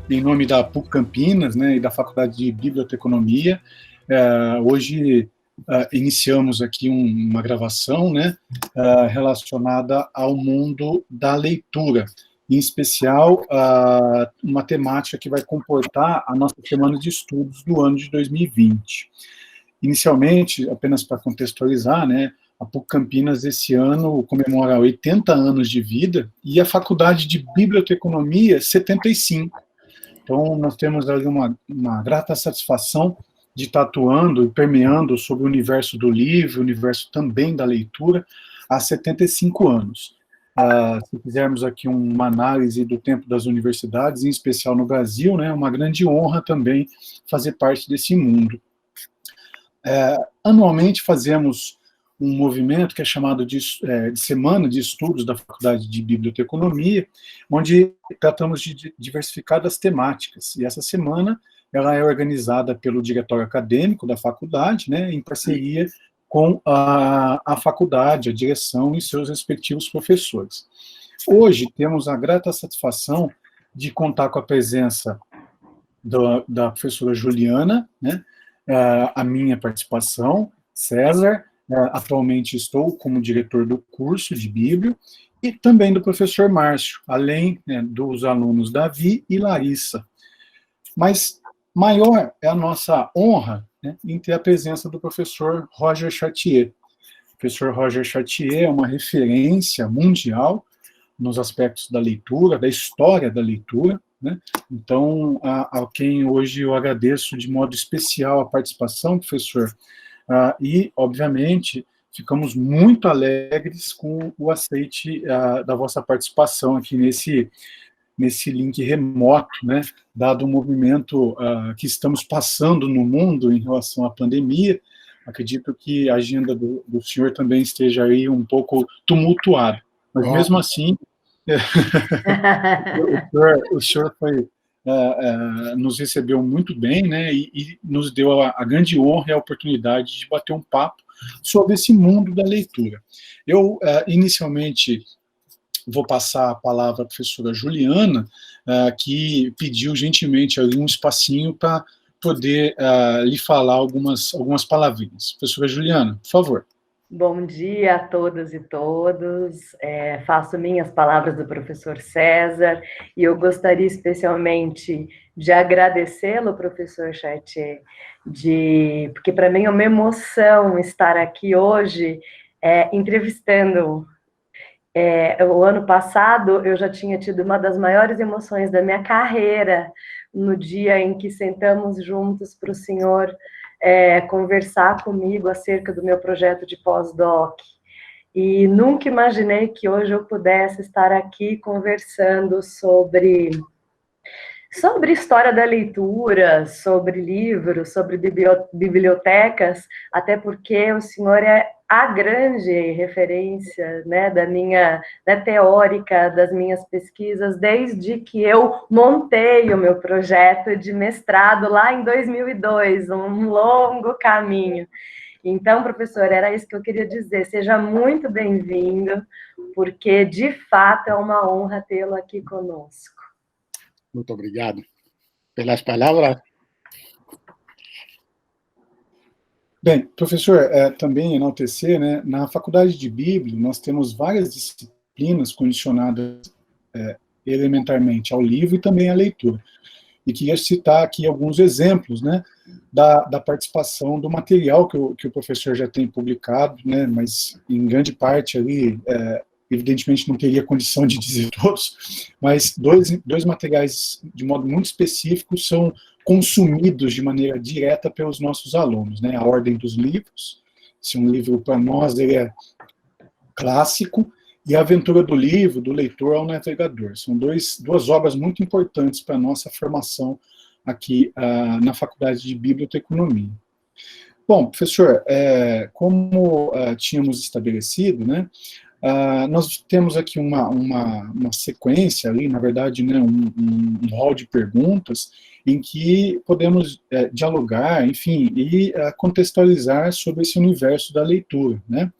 em nome da PUC Campinas, né, e da Faculdade de Biblioteconomia. Hoje iniciamos aqui uma gravação, né, relacionada ao mundo da leitura, em especial uma temática que vai comportar a nossa semana de estudos do ano de 2020. Inicialmente, apenas para contextualizar, né, a PUC Campinas esse ano comemora 80 anos de vida e a Faculdade de Biblioteconomia 75. Então, nós temos ali uma grata satisfação de estar atuando e permeando sobre o universo do livro, o universo também da leitura, há 75 anos. Se fizermos aqui uma análise do tempo das universidades, em especial no Brasil, né, é uma grande honra também fazer parte desse mundo. Anualmente fazemos um movimento que é chamado de Semana de Estudos da Faculdade de Biblioteconomia, onde tratamos de diversificadas temáticas. E essa semana ela é organizada pelo diretório acadêmico da faculdade, né, em parceria com a faculdade, a direção e seus respectivos professores. Hoje temos a grata satisfação de contar com a presença da professora Juliana, né, a minha participação, César, atualmente estou como diretor do curso de Bíblia, e também do professor Márcio, além, né, dos alunos Davi e Larissa. Mas maior é a nossa honra, né, em ter a presença do professor Roger Chartier. O professor Roger Chartier é uma referência mundial nos aspectos da leitura, da história da leitura, né? Então, a quem hoje eu agradeço de modo especial a participação, professor, e, obviamente, ficamos muito alegres com o aceite da vossa participação aqui nesse link remoto, né, dado o movimento que estamos passando no mundo em relação à pandemia. Acredito que a agenda do senhor também esteja aí um pouco tumultuada, mas mesmo assim, o senhor foi, nos recebeu muito bem, né, e nos deu a grande honra e a oportunidade de bater um papo sobre esse mundo da leitura. Eu, inicialmente, vou passar a palavra à professora Juliana, que pediu gentilmente ali um espacinho para poder lhe falar algumas palavrinhas. Professora Juliana, por favor. Bom dia a todas e todos. Faço minhas palavras do professor César e eu gostaria especialmente de agradecê-lo, professor Chartier, porque para mim é uma emoção estar aqui hoje entrevistando. O ano passado eu já tinha tido uma das maiores emoções da minha carreira no dia em que sentamos juntos para o senhor conversar comigo acerca do meu projeto de pós-doc. E nunca imaginei que hoje eu pudesse estar aqui conversando sobre história da leitura, sobre livros, sobre bibliotecas, até porque o senhor é a grande referência, né, teórica das minhas pesquisas, desde que eu montei o meu projeto de mestrado lá em 2002, um longo caminho. Então, professor, era isso que eu queria dizer. Seja muito bem-vindo, porque, de fato, é uma honra tê-lo aqui conosco. Muito obrigado pelas palavras. Bem, professor, também enaltecer, né, na Faculdade de Bíblia, nós temos várias disciplinas condicionadas elementarmente ao livro e também à leitura. E queria citar aqui alguns exemplos, né, da participação do material que o professor já tem publicado, né, mas em grande parte ali, evidentemente não teria condição de dizer todos, mas dois materiais de modo muito específico são consumidos de maneira direta pelos nossos alunos, né, a Ordem dos Livros, se um livro para nós ele é clássico, e a Aventura do Livro, do Leitor ao Navegador. São duas obras muito importantes para a nossa formação aqui na Faculdade de Biblioteconomia. Bom, professor, como tínhamos estabelecido, né, nós temos aqui uma sequência ali, na verdade, né, um hall de perguntas em que podemos dialogar, enfim, e contextualizar sobre esse universo da leitura, né.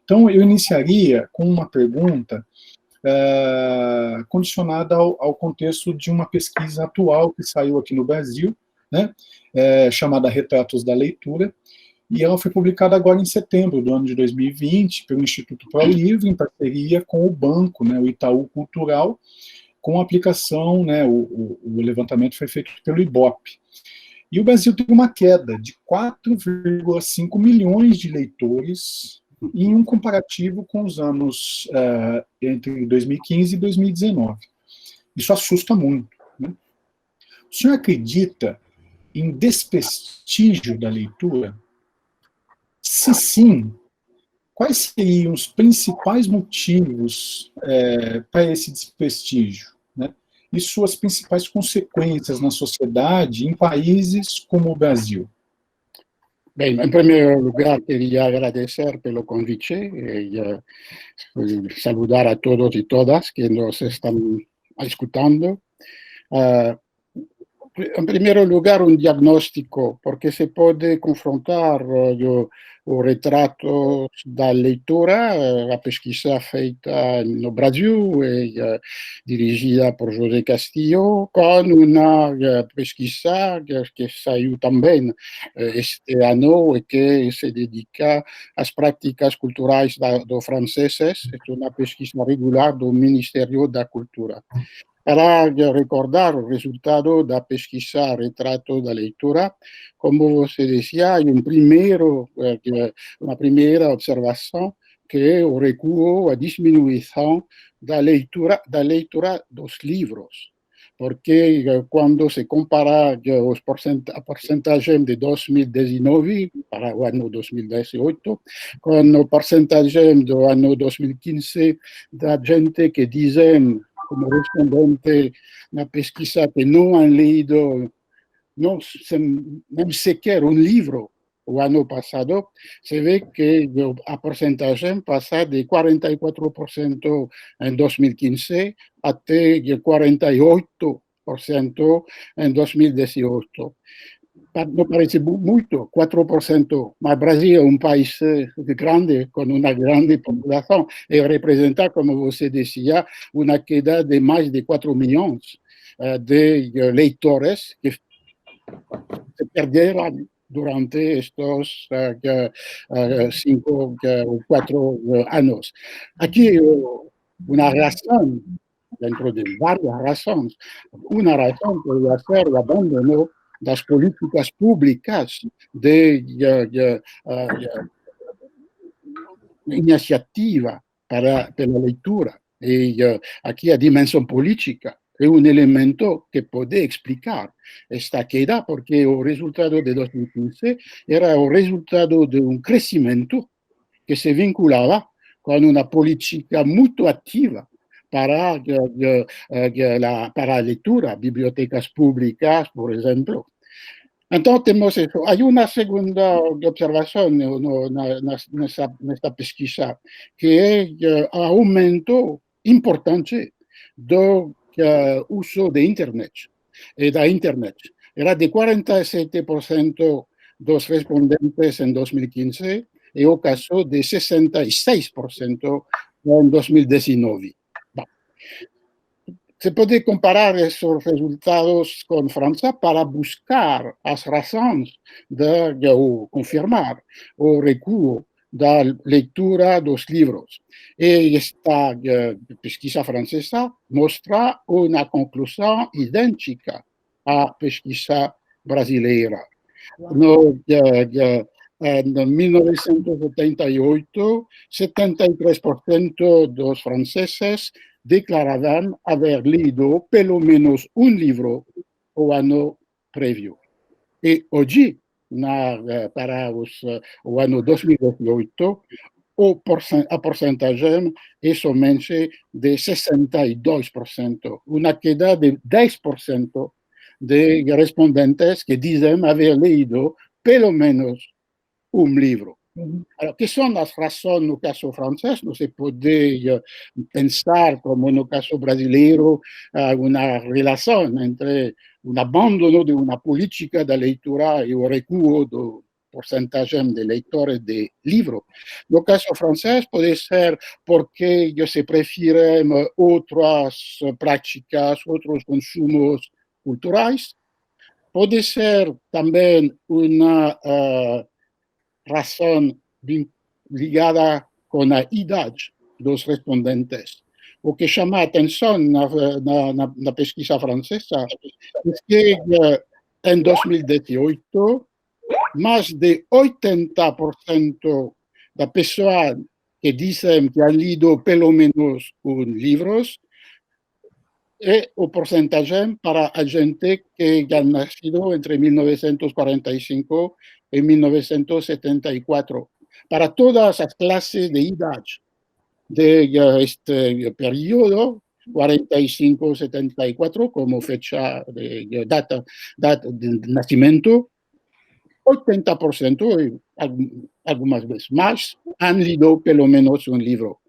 Então, eu iniciaria com uma pergunta condicionada ao contexto de uma pesquisa atual que saiu aqui no Brasil, né, chamada Retratos da Leitura, e ela foi publicada agora em setembro do ano de 2020 pelo Instituto ProLivre, em parceria com o banco, né, o Itaú Cultural, com a aplicação, né, o levantamento foi feito pelo IBOP. E o Brasil teve uma queda de 4,5 milhões de leitores em um comparativo com os anos entre 2015 e 2019. Isso assusta muito, né? O senhor acredita em desprestígio da leitura? Se sim, quais seriam os principais motivos para esse desprestígio, né? E suas principais consequências na sociedade em países como o Brasil? Bem, em primeiro lugar, queria agradecer pelo convite e saludar a todos e todas que nos estão escutando. Em primeiro lugar, um diagnóstico, porque se pode confrontar o retrato da leitura, a pesquisa feita no Brasil e dirigida por José Castillo, com uma pesquisa que saiu também este ano e que se dedica às práticas culturais dos franceses. É uma pesquisa regular do Ministério da Cultura. Para recordar o resultado da pesquisa Retrato da Leitura, como você dizia, há uma primeira observação, que é o recuo, a diminuição da leitura dos livros. Porque quando se compara a porcentagem de 2019 para o ano 2018 com a porcentagem do ano 2015 da gente que dizem, como respondente na pesquisa, que não han lido nem sequer um livro o ano passado, se vê que a porcentagem passa de 44% em 2015 até 48% em 2018. Não parece muito, 4%, mas o Brasil é um país grande, com uma grande população, e representa, como você dizia, uma queda de mais de 4 milhões de leitores que se perderam durante estes 5 ou 4 anos. Aqui, uma razão, dentro de várias razões, uma razão pode ser o abandono das políticas públicas de iniciativa pela leitura. E aqui a dimensão política é um elemento que pode explicar esta queda, porque o resultado de 2015 era o resultado de um crescimento que se vinculava com uma política muito ativa para a leitura, bibliotecas públicas, por exemplo. Então, temos isso. Há uma segunda observação nesta pesquisa, que é o aumento importante do uso da internet. Era de 47% dos respondentes em 2015 e o caso de 66% em 2019. Se pode comparar esses resultados com França para buscar as razões ou confirmar o recuo da leitura dos livros. E esta pesquisa francesa mostra uma conclusão idêntica à pesquisa brasileira. Em 1978, 73% dos franceses declaravam haver lido pelo menos um livro o ano prévio. E hoje, para o ano 2018, a porcentagem é somente de 62%, uma queda de 10% de respondentes que dizem haver lido pelo menos um livro. Alors, que são as razões no caso francês? Não se pode pensar, como no caso brasileiro, uma relação entre um abandono de uma política da leitura e o recuo do porcentaje de lectores de libros. En el caso francés puede ser porque se prefieren otras prácticas, otros consumos culturales. Puede ser también una razón ligada con la edad de los respondentes. Lo que llama atención en la pesquisa francesa es que en 2018 más de 80% de personas que dicen que han leído pelo menos un libro es un porcentaje para gente que ha nacido entre 1945 y 1974. Para todas las clases de edad de este periodo, 45-74 como fecha de data de nacimiento, 80% y algunas veces más han leído pelo menos un libro.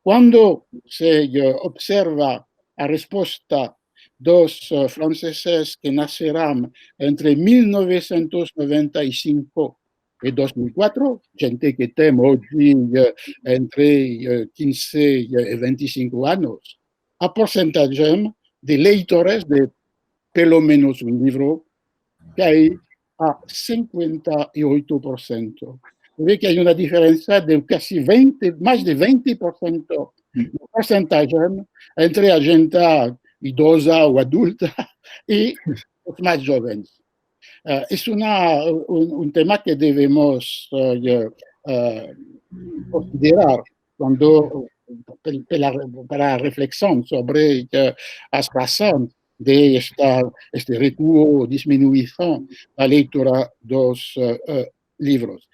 Cuando se observa la respuesta de los franceses que nacerán entre 1995 y 2004, gente que tiene hoy entre 15 y 25 años, a porcentaje de lectores de pelo menos un libro que hay a 58%. Ve que hay una diferencia de casi 20, más de 20% de porcentaje entre la gente idosa o adulta y los más jóvenes. Es un tema que debemos considerar cuando, para la reflexión sobre las razones de este recuo o disminución de la lectura de los libros.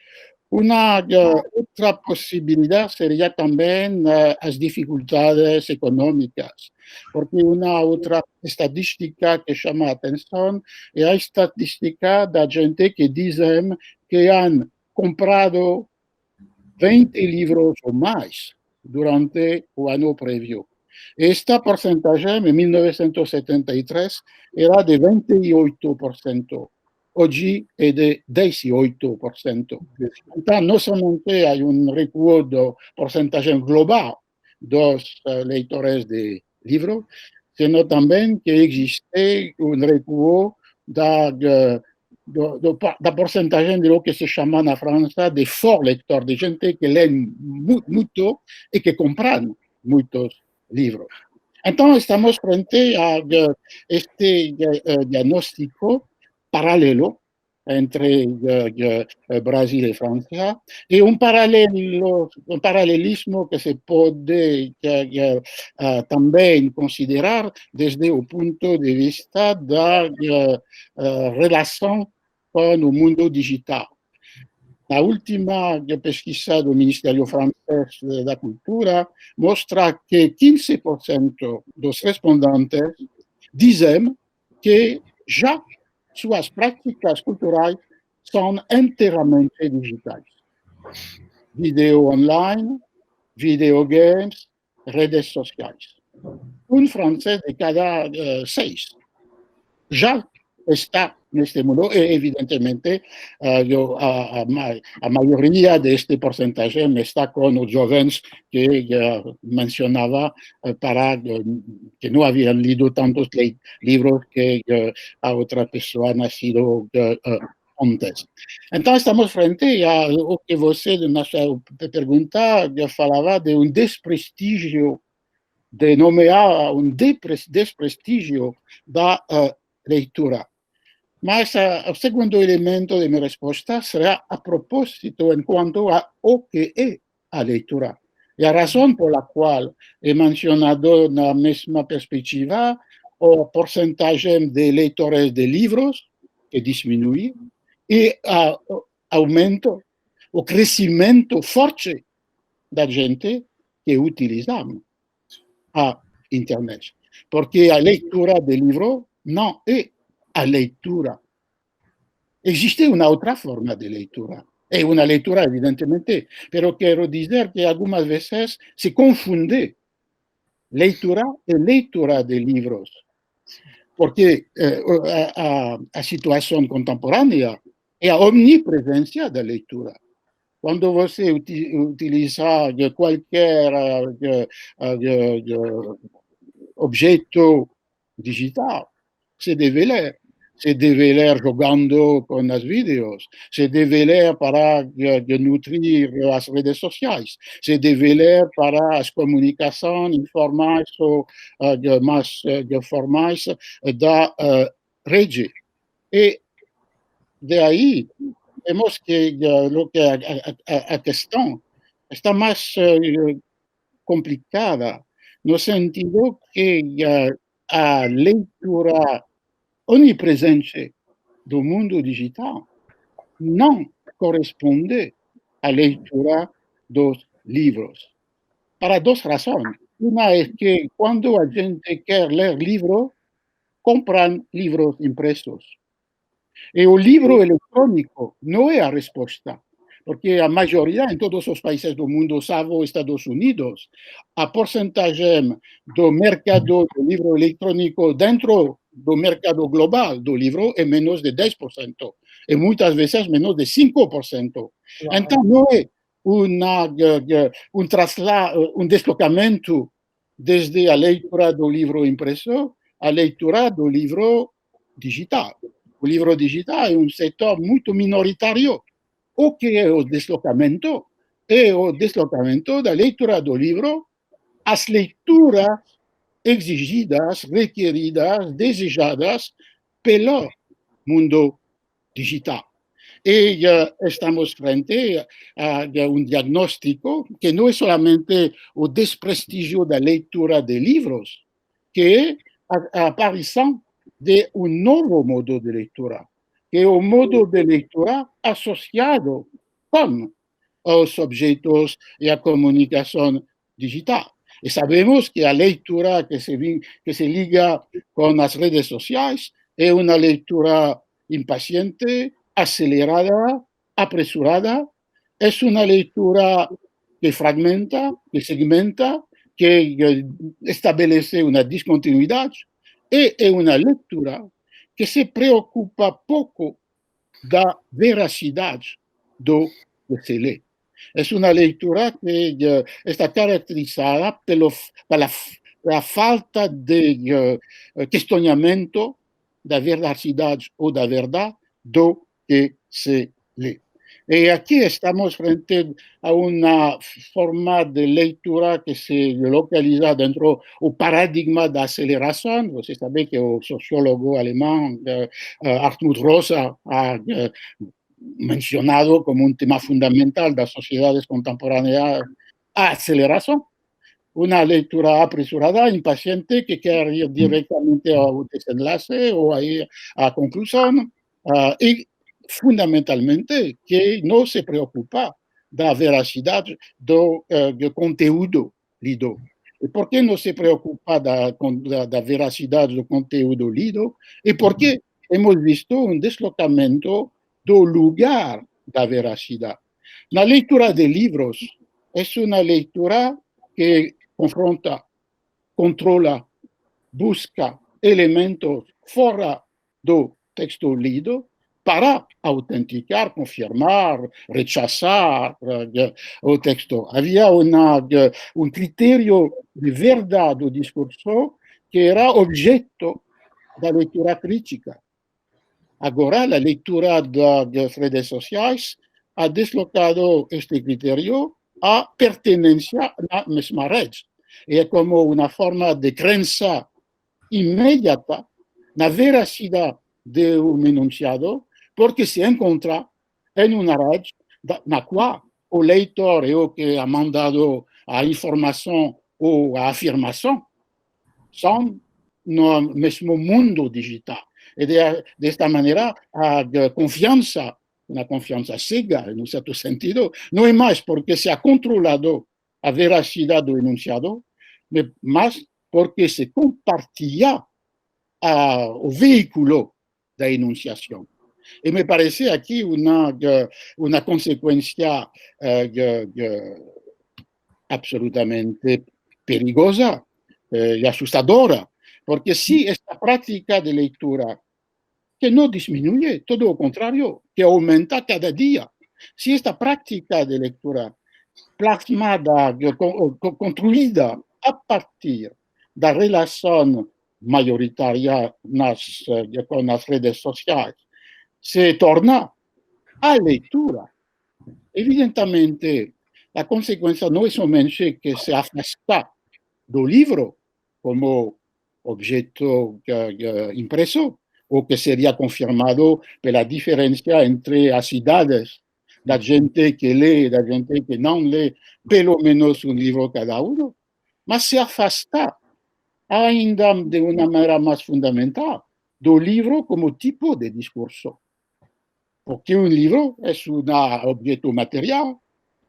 Una otra posibilidad sería también las dificultades económicas, porque una otra estadística que llama la atención es la estadística de gente que dicen que han comprado 20 libros o más durante el año previo. Este porcentaje en 1973 era de 28%. Hoy es de 18%. Entonces, no solamente hay un recuo de porcentaje global de los lectores de libros, sino también que existe un recuo de porcentaje de lo que se llama en Francia de fort lectores, de gente que leen mucho y que compran muchos libros. Entonces, estamos frente a este diagnóstico paralelo entre Brasil y Francia, y un paralelismo que se puede también considerar desde el punto de vista de la relación con el mundo digital. La última pesquisa del Ministerio francés de la Cultura muestra que 15% de los respondentes dicen que ya sus prácticas culturales son enteramente digitales. Video online, videogames, redes sociales. Un francés de cada 6 ya está en este mundo, y evidentemente la mayoría de este porcentaje está con los jóvenes que mencionaba, para que no habían leído tantos libros que a otra persona ha nacido antes. Entonces estamos frente a lo que usted en nuestra pregunta hablaba de un desprestigio, de nomear un desprestigio de la lectura. Mas el segundo elemento de mi respuesta será a propósito en cuanto a lo que es la lectura. La razón por la cual he mencionado en la misma perspectiva el porcentaje de lectores de libros que disminuye y aumento o crecimiento fuerte de gente que utiliza a Internet. Porque la lectura de libros no es a lectura. Existe una otra forma de lectura. Es una lectura, evidentemente, pero quiero decir que algunas veces se confunde lectura y lectura de libros. Porque la situación contemporánea e a omnipresenza da leitura. Quando você utiliza qualquer objeto digital, se deve ler. Se deve ler jogando com os vídeos, se deve ler para nutrir as redes sociais, se deve ler para as comunicações informais ou mais formais da rede. E de aí vemos que a questão está mais complicada, no sentido que a leitura onipresente do mundo digital não corresponde à leitura dos livros. Para duas razões. Uma é que quando a gente quer ler livro, compram livros impressos. E o livro eletrônico não é a resposta, porque a maioria, em todos os países do mundo, salvo Estados Unidos, a porcentagem do mercado do livro eletrônico dentro do mercado global do livro é menos de 10%, e muitas vezes menos de 5%. Então, não é um deslocamento desde a leitura do livro impresso à leitura do livro digital. O livro digital é um setor muito minoritário. O que é o deslocamento? É o deslocamento da leitura do livro às leituras exigidas, requeridas, desejadas pelo mundo digital. E estamos frente a um diagnóstico que não é solamente o desprestígio da leitura de livros, que é a aparição de um novo modo de leitura, que é o modo de leitura associado com os objetos e a comunicação digital. E sabemos que a leitura que se liga com as redes sociais é uma leitura impaciente, acelerada, apresurada. É uma leitura que fragmenta, que segmenta, que estabelece uma descontinuidade. E é uma leitura que se preocupa pouco da veracidade do que se lê. É uma leitura que está caracterizada pela falta de questionamento da veracidade ou da verdade do que se lê. E aqui estamos frente a uma forma de leitura que se localiza dentro do paradigma da aceleração. Você sabe que o sociólogo alemão Hartmut Rosa ha mencionado como um tema fundamental das sociedades contemporâneas a aceleração. Uma leitura apresurada, impaciente, que quer ir diretamente ao desenlace ou à conclusão. E fundamentalmente que não se preocupa da veracidade do conteúdo lido. E por que não se preocupa da veracidade do conteúdo lido? E porque hemos visto um deslocamento do lugar da veracidade. Na leitura de livros, é uma leitura que confronta, controla, busca elementos fora do texto lido para autenticar, confirmar, rechazar o texto. Havia um critério de verdade do discurso que era objeto da leitura crítica. Agora, a leitura das redes sociais ha deslocado este critério à pertenência à mesma rede. É como uma forma de crença imediata na veracidade de um enunciado, porque se encontra em uma rede na qual o leitor é o que ha mandado a informação ou a afirmação, são no mesmo mundo digital. E desta maneira, a confiança, uma confiança cega, em um certo sentido, não é mais porque se ha controlado a veracidade do enunciado, mas porque se compartilha o veículo da enunciação. E me parece aqui uma consequência absolutamente perigosa e assustadora, porque se esta prática de leitura que no disminuye, todo lo contrario, que aumenta cada día. Si esta práctica de lectura plasmada, construida a partir da relação majoritária com as redes sociais, se torna a leitura. Evidentemente, a consequência não é somente que se afasta do livro como objeto impresso, o que seria confirmado pela diferença entre as idades da gente que lê e da gente que não lê, pelo menos um livro cada um, mas se afasta ainda de uma maneira mais fundamental do livro como tipo de discurso. Porque un libro es un objeto material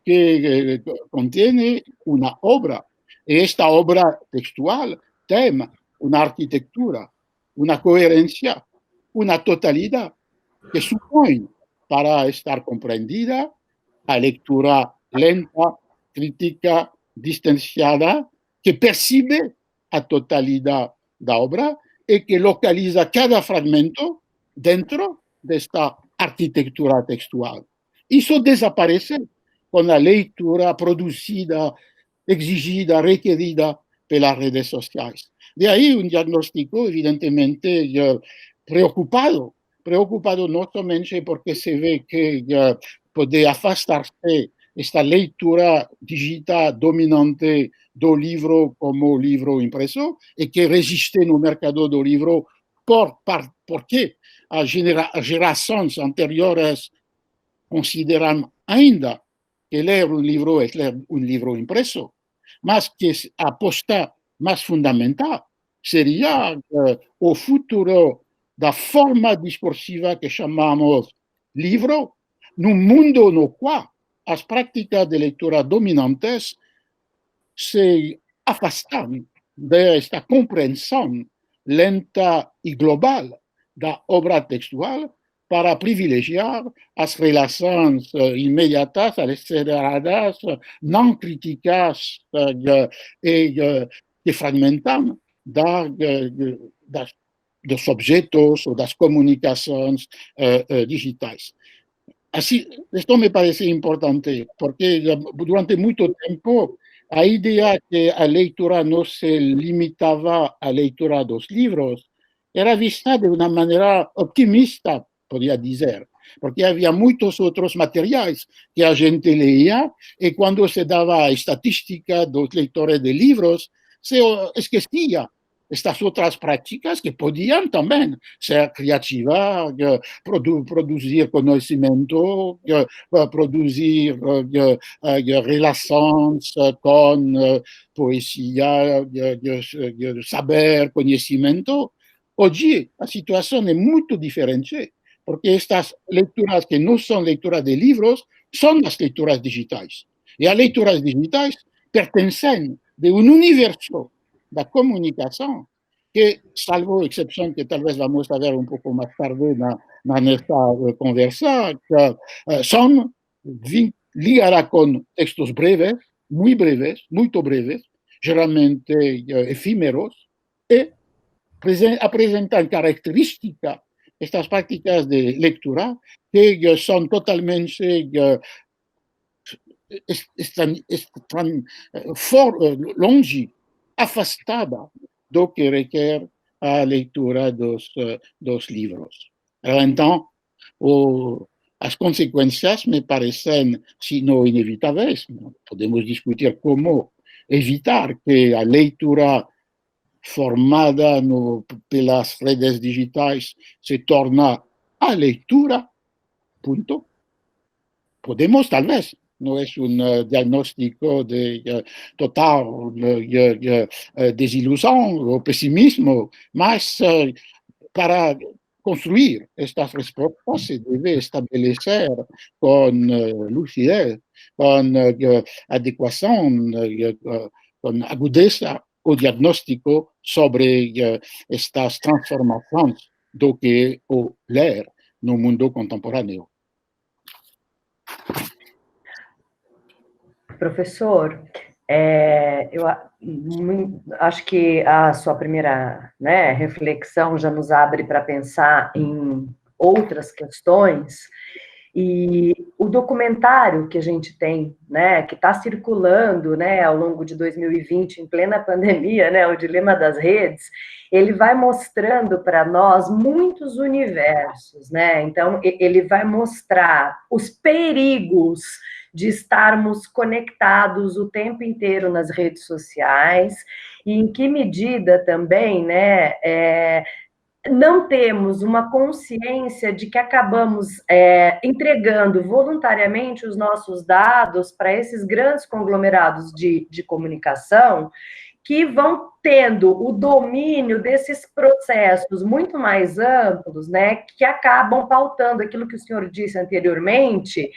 que contiene una obra. Y esta obra textual tiene una arquitectura, una coherencia, una totalidad que supone, para estar comprendida, a lectura lenta, crítica, distanciada, que percibe a totalidad da obra y que localiza cada fragmento dentro de esta arquitectura textual. Eso desaparece con la lectura producida, exigida, requerida por las redes sociales. De ahí un diagnóstico evidentemente preocupado no solamente porque se ve que puede afastarse esta lectura digital dominante do livro como livro impreso e que resiste no mercado do livro porque as gerações anteriores consideram ainda que ler um livro é ler um livro impreso, mas que a aposta mais fundamental seria o futuro da forma discursiva que chamamos livro, num mundo no qual as práticas de leitura dominantes se afastam desta compreensão lenta e global da obra textual para privilegiar as relações imediatas, aceleradas, não críticas e que fragmentam dos objetos ou das comunicações digitais. Assim, isto me parece importante, porque durante muito tempo a ideia que a leitura não se limitava à leitura dos livros era vista de uma maneira optimista, podia dizer, porque havia muitos outros materiais que a gente leía e quando se dava a estatística dos leitores de livros, se esquecia estas outras práticas que podiam também ser criativas, produzir conhecimento, produzir relações com poesia, saber, conhecimento. Hoje a situação é muito diferente, porque estas leituras que não são leituras de livros são as leituras digitais. E as leituras digitais pertencem de um universo da comunicação que, salvo exceção que talvez vamos a ver um pouco mais tarde na nossa conversa, são ligadas com textos breves, muito breves, geralmente efímeros, e apresentam características, estas práticas de leitura, que são totalmente longe, afastada do que requer a leitura dos livros. Então, as consequências me parecem, se não inevitáveis, podemos discutir como evitar que a leitura formada pelas redes digitais se torna a leitura, ponto. Podemos, talvez, não é um diagnóstico de total desilusão ou pessimismo, mas para construir estas respostas se deve estabelecer com lucidez, com adequação, com agudeza o diagnóstico sobre estas transformações do que o ler no mundo contemporâneo. Professor, Eu acho que a sua primeira, né, reflexão já nos abre para pensar em outras questões, e o documentário que a gente tem, né, que está circulando, né, ao longo de 2020, em plena pandemia, né, o Dilema das Redes, ele vai mostrando para nós muitos universos, né? Então, ele vai mostrar os perigos de estarmos conectados o tempo inteiro nas redes sociais, e em que medida também, né, não temos uma consciência de que acabamos entregando voluntariamente os nossos dados para esses grandes conglomerados de comunicação, que vão tendo o domínio desses processos muito mais amplos, né, que acabam pautando aquilo que o senhor disse anteriormente,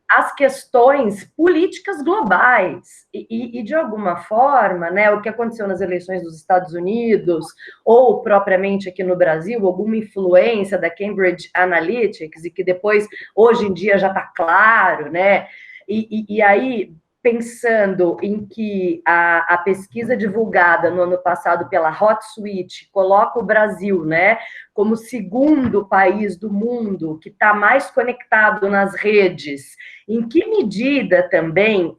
as questões políticas globais, e de alguma forma, né, o que aconteceu nas eleições dos Estados Unidos, ou propriamente aqui no Brasil, alguma influência da Cambridge Analytics, e que depois, hoje em dia, já está claro, né, e aí, pensando em que a pesquisa divulgada no ano passado pela HotSuite coloca o Brasil, né, como segundo país do mundo que está mais conectado nas redes, em que medida também,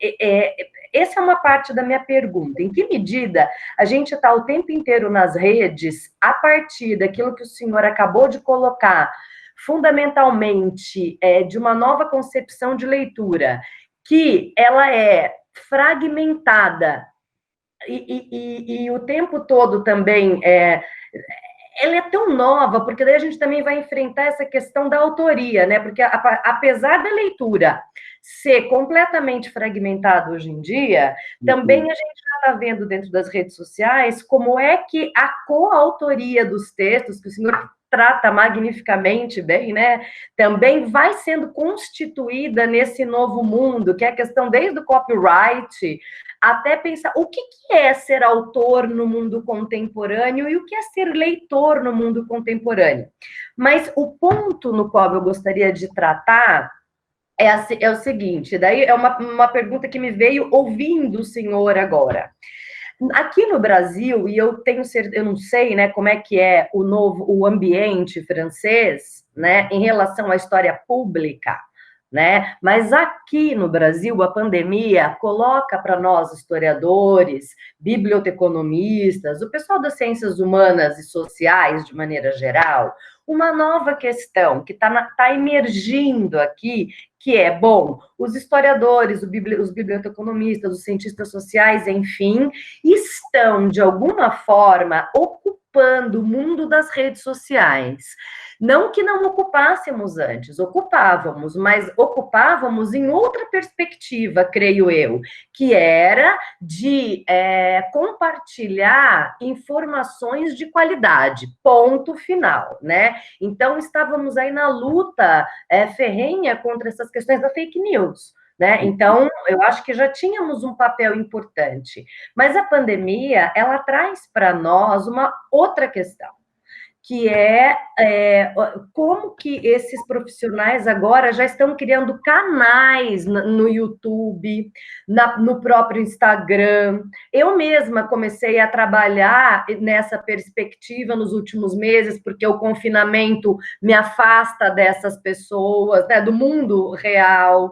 essa é uma parte da minha pergunta, em que medida a gente está o tempo inteiro nas redes, a partir daquilo que o senhor acabou de colocar, fundamentalmente de uma nova concepção de leitura, que ela é fragmentada e o tempo todo também ela é tão nova, porque daí a gente também vai enfrentar essa questão da autoria, né? Porque apesar da leitura ser completamente fragmentada hoje em dia, também a gente já está vendo dentro das redes sociais como é que a coautoria dos textos, que o senhor trata magnificamente bem, né? Também vai sendo constituída nesse novo mundo, que é a questão desde o copyright até pensar o que é ser autor no mundo contemporâneo e o que é ser leitor no mundo contemporâneo. Mas o ponto no qual eu gostaria de tratar é o seguinte, daí é uma pergunta que me veio ouvindo o senhor agora. Aqui no Brasil, e eu não sei, né, como é que é o ambiente francês, né, em relação à história pública, né? Mas aqui no Brasil, a pandemia coloca para nós, historiadores, biblioteconomistas, o pessoal das ciências humanas e sociais, de maneira geral, uma nova questão que está emergindo aqui, que é, bom, os historiadores, os biblioteconomistas, os cientistas sociais, enfim, estão, de alguma forma, ocupando o mundo das redes sociais. Não que não ocupássemos antes, ocupávamos, mas ocupávamos em outra perspectiva, creio eu, que era de compartilhar informações de qualidade, ponto final, né? Então, estávamos aí na luta ferrenha contra essas questões da fake news, né? Então, eu acho que já tínhamos um papel importante, mas a pandemia, ela traz para nós uma outra questão, que como que esses profissionais agora já estão criando canais no YouTube, no próprio Instagram. Eu mesma comecei a trabalhar nessa perspectiva nos últimos meses, porque o confinamento me afasta dessas pessoas, né, do mundo real.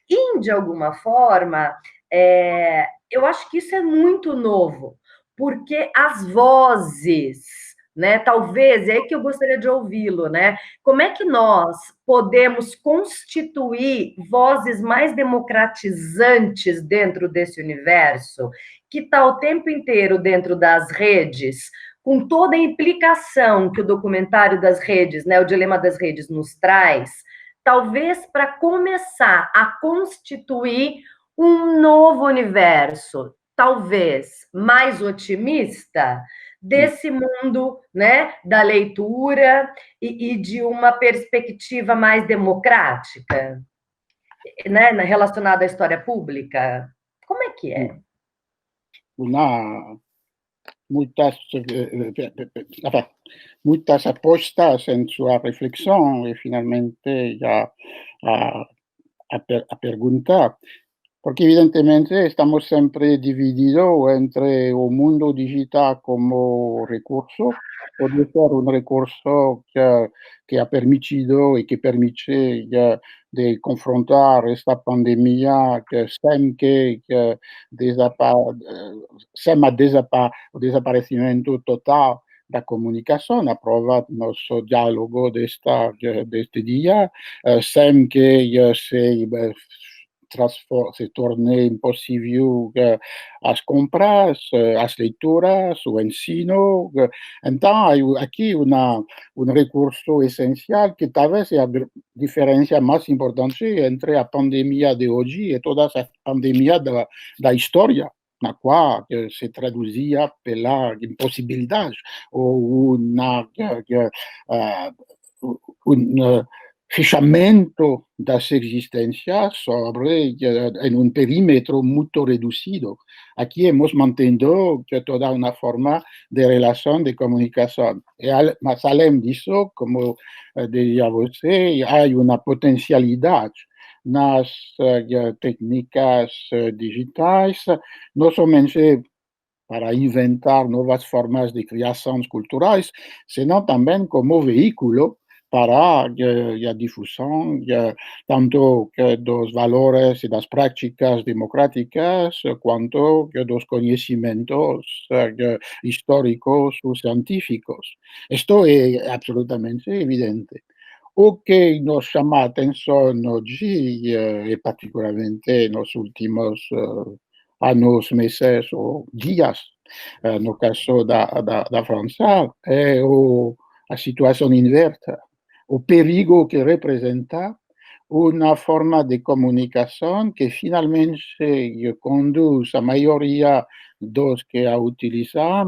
E, de alguma forma, eu acho que isso é muito novo, porque as vozes, né? Talvez, é aí que eu gostaria de ouvi-lo, né? Como é que nós podemos constituir vozes mais democratizantes dentro desse universo, que está o tempo inteiro dentro das redes, com toda a implicação que o documentário das redes, né, o Dilema das Redes, nos traz, talvez para começar a constituir um novo universo, talvez mais otimista, desse mundo, né, da leitura e de uma perspectiva mais democrática, né, relacionada à história pública? Como é que é? Muitas apostas em sua reflexão e, finalmente, já a pergunta. Porque evidentemente estamos siempre divididos entre un mundo digital como recurso, puede ser un recurso que ha permitido y que permite de confrontar esta pandemia que sem desaparecimiento total da comunicação, a prova nosso diálogo deste dia, sem que se torne impossível as compras, as leituras, o ensino. Então, há aqui um recurso essencial que talvez é a diferença mais importante entre a pandemia de hoje e toda a pandemia da história, na qual se traduzia pela impossibilidade ou um fechamento das existências em um perímetro muito reduzido. Aqui hemos mantendo toda uma forma de relação de comunicação. Mas, além disso, como dizia você, há uma potencialidade nas técnicas digitais, não somente para inventar novas formas de criação culturais, senão também como veículo para a difusão tanto dos valores e das práticas democráticas quanto dos conhecimentos históricos ou científicos. Isto é absolutamente evidente. O que nos chama a atenção hoje, e particularmente nos últimos anos, meses ou dias, no caso da França, é a situação inversa, o perigo que representa uma forma de comunicação que finalmente conduz a maioria dos que a utilizam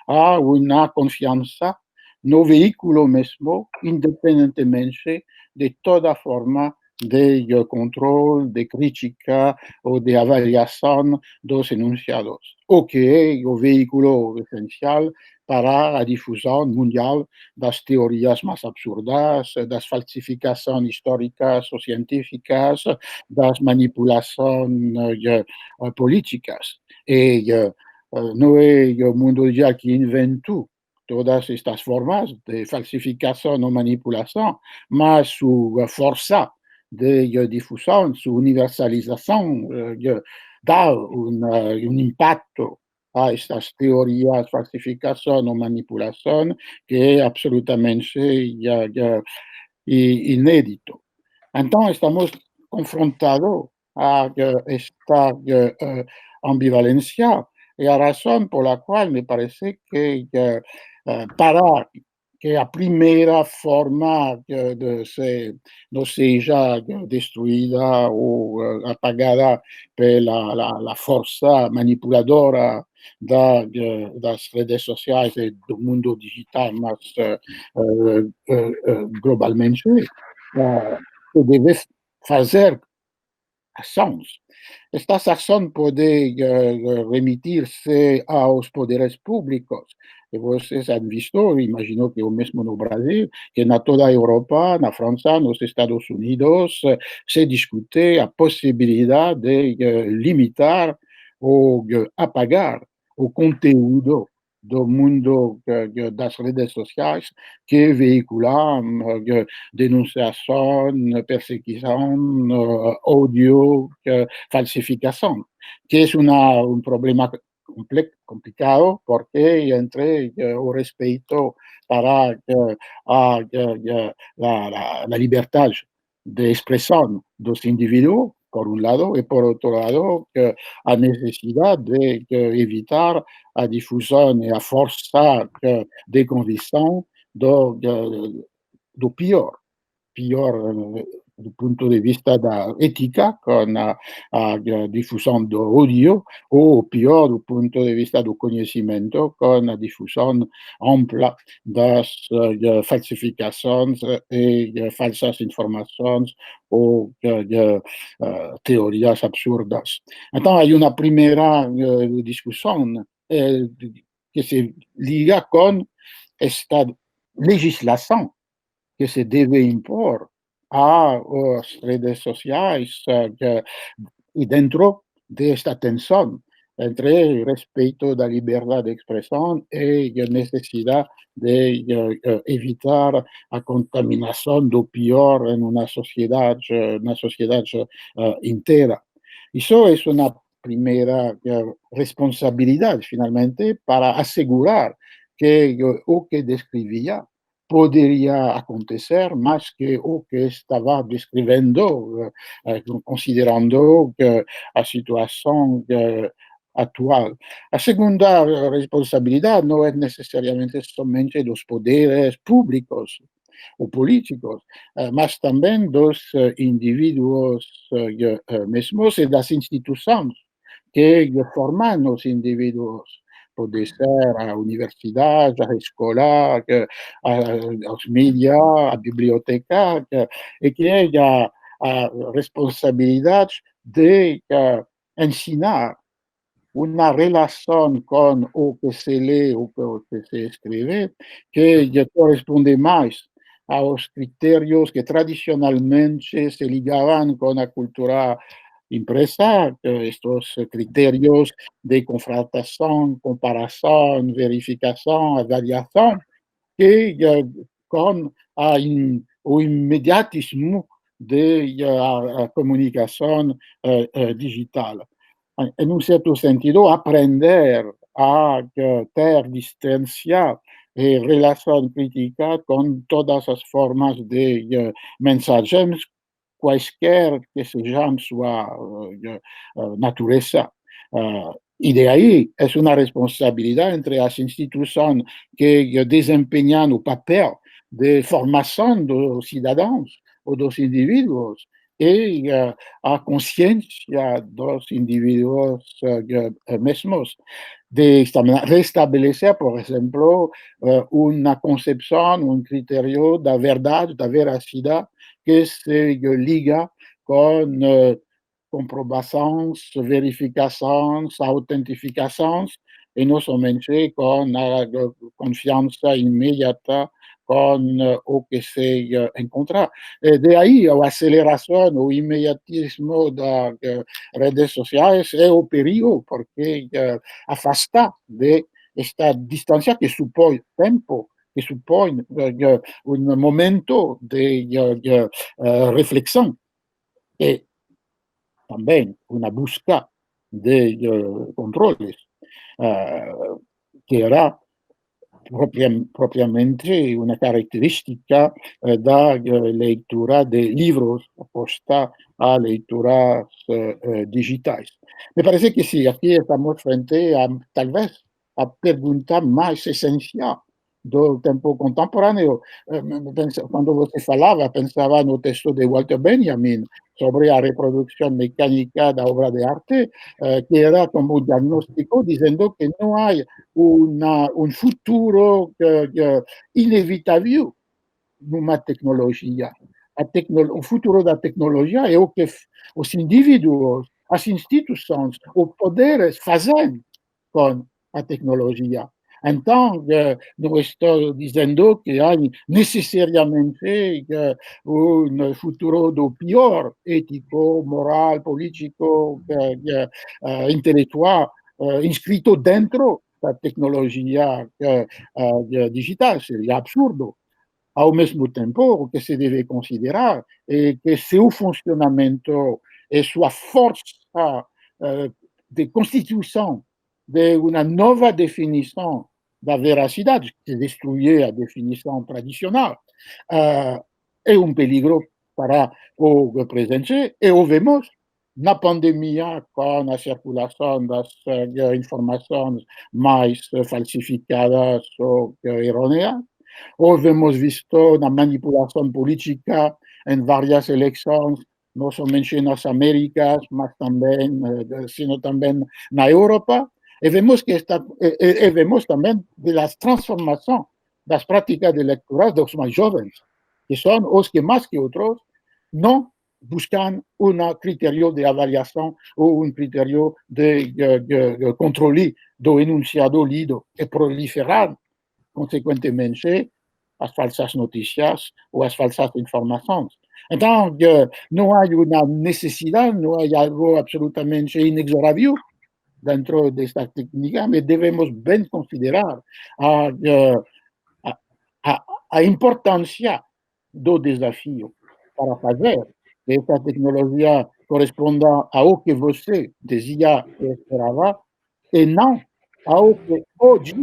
a uma confiança no veículo mesmo, independentemente de toda forma de controle, de crítica ou de avaliação dos enunciados, o que é o veículo essencial para a difusão mundial das teorias mais absurdas, das falsificações históricas ou científicas, das manipulações políticas. E não é o mundo já que inventou todas estas formas de falsificação ou manipulação, mas sua força de difusão, sua universalização, dá impacto a estas teorias de falsificação ou manipulação que é absolutamente inédito. Então, estamos confrontados a esta ambivalência e a razão pela qual me parece que para que a primeira forma não seja destruída ou apagada pela força manipuladora das redes sociais e do mundo digital, mas globalmente, se deve fazer ações. Estas ações podem remitir-se aos poderes públicos. E vocês han visto, imagino que o mesmo no Brasil, que na toda a Europa, na França, nos Estados Unidos, se discute a possibilidade de limitar ou apagar o conteúdo do mundo das redes sociais que veiculam denunciação, perseguição, ódio, falsificação, que é um problema complicado porque entre o respeito para a liberdade de expressão dos indivíduos, por um lado, e por outro lado, a necessidade de evitar a difusão e a força de convicção do pior do ponto de vista da ética, com a difusão do ódio, ou pior do ponto de vista do conhecimento, com a difusão ampla das falsificações e falsas informações ou teorias absurdas. Então, há uma primeira discussão que se liga com esta legislação que se deve impor às redes sociais, Y dentro de esta tensión entre el respeto de la libertad de expresión y la necesidad de evitar la contaminación do peor en una sociedad entera. Eso es una primera responsabilidad, finalmente, para asegurar que lo que describía podría acontecer más que lo que estaba describiendo, considerando que la situación actual. La segunda responsabilidad no es necesariamente solamente los poderes públicos o políticos, mas también los individuos mismos y las instituciones que forman los individuos. Puede ser a universidad, a escola, a los medios, a biblioteca, y que haya responsabilidad de enseñar una relación con lo que se lee o que se escribe que ya corresponde más a los criterios que tradicionalmente se ligaban con la cultura impresa, estos criterios de confrontación, comparación, verificación, avaliación, que con o inmediatismo de la comunicación digital. En un cierto sentido, aprender a tener distancia y relación crítica con todas las formas de mensajes, cualquier que sean su naturaleza. Y de ahí es una responsabilidad entre las instituciones que desempeñan el papel de formación de los ciudadanos o de los individuos y a conciencia de los individuos mismos, de restablecer, por ejemplo, una concepción, un criterio de verdad, de veracidad que se liga con comprobaciones, verificaciones, autentificaciones, y no solamente con confianza inmediata con lo que se encuentra. De ahí la aceleración o inmediatismo de redes sociales es un peligro porque afasta de esta distancia que supone tiempo, que supone un momento de reflexión y también una búsqueda de controles que era propiamente una característica da lectura de libros oposta a lecturas digitales. Me parece que sí, aquí estamos frente a tal vez a pregunta más esencial do tempo contemporáneo. Cuando você falava, pensaba no texto de Walter Benjamin sobre la reproducción mecánica de la obra de arte, que era como un diagnóstico diciendo que no hay un futuro inevitable numa tecnologia. O futuro da tecnologia é o que os indivíduos, as instituições, os poderes fazem com a tecnologia. Então, não estou dizendo que há necessariamente um futuro do pior, ético, moral, político, intelectual, inscrito dentro da tecnologia digital. Seria absurdo. Ao mesmo tempo, o que se deve considerar é que seu funcionamento e sua força de constituição de uma nova definição da veracidade, que destruye a definição tradicional, é um peligro para o presente, e o vemos na pandemia, com a circulação das informações mais falsificadas ou errôneas. Hoy hemos visto una manipulación política en varias elecciones, no solamente en las Américas, sino también en Europa. Y vemos también de la transformación de las prácticas electorales de los más jóvenes, que son los que más que otros no buscan un criterio de avaliación o un criterio de control do enunciado lido y proliferar consequentemente as falsas notícias ou as falsas informações. Então, não há uma necessidade, não há algo absolutamente inexorável dentro desta técnica, mas devemos bem considerar a, a, a importância do desafio para fazer que esta tecnologia corresponda ao que você dizia e esperava, e não ao que hoje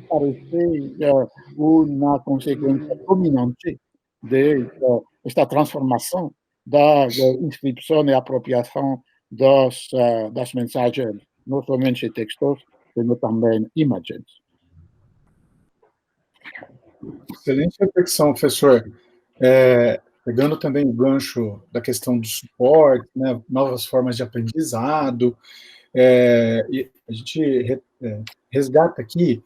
parece uma consequência dominante desta transformação da inscrição e apropriação das mensagens, não somente textos, mas também imagens. Excelente reflexão, professor. Pegando também o gancho da questão do suporte, né, novas formas de aprendizado, e a gente resgata aqui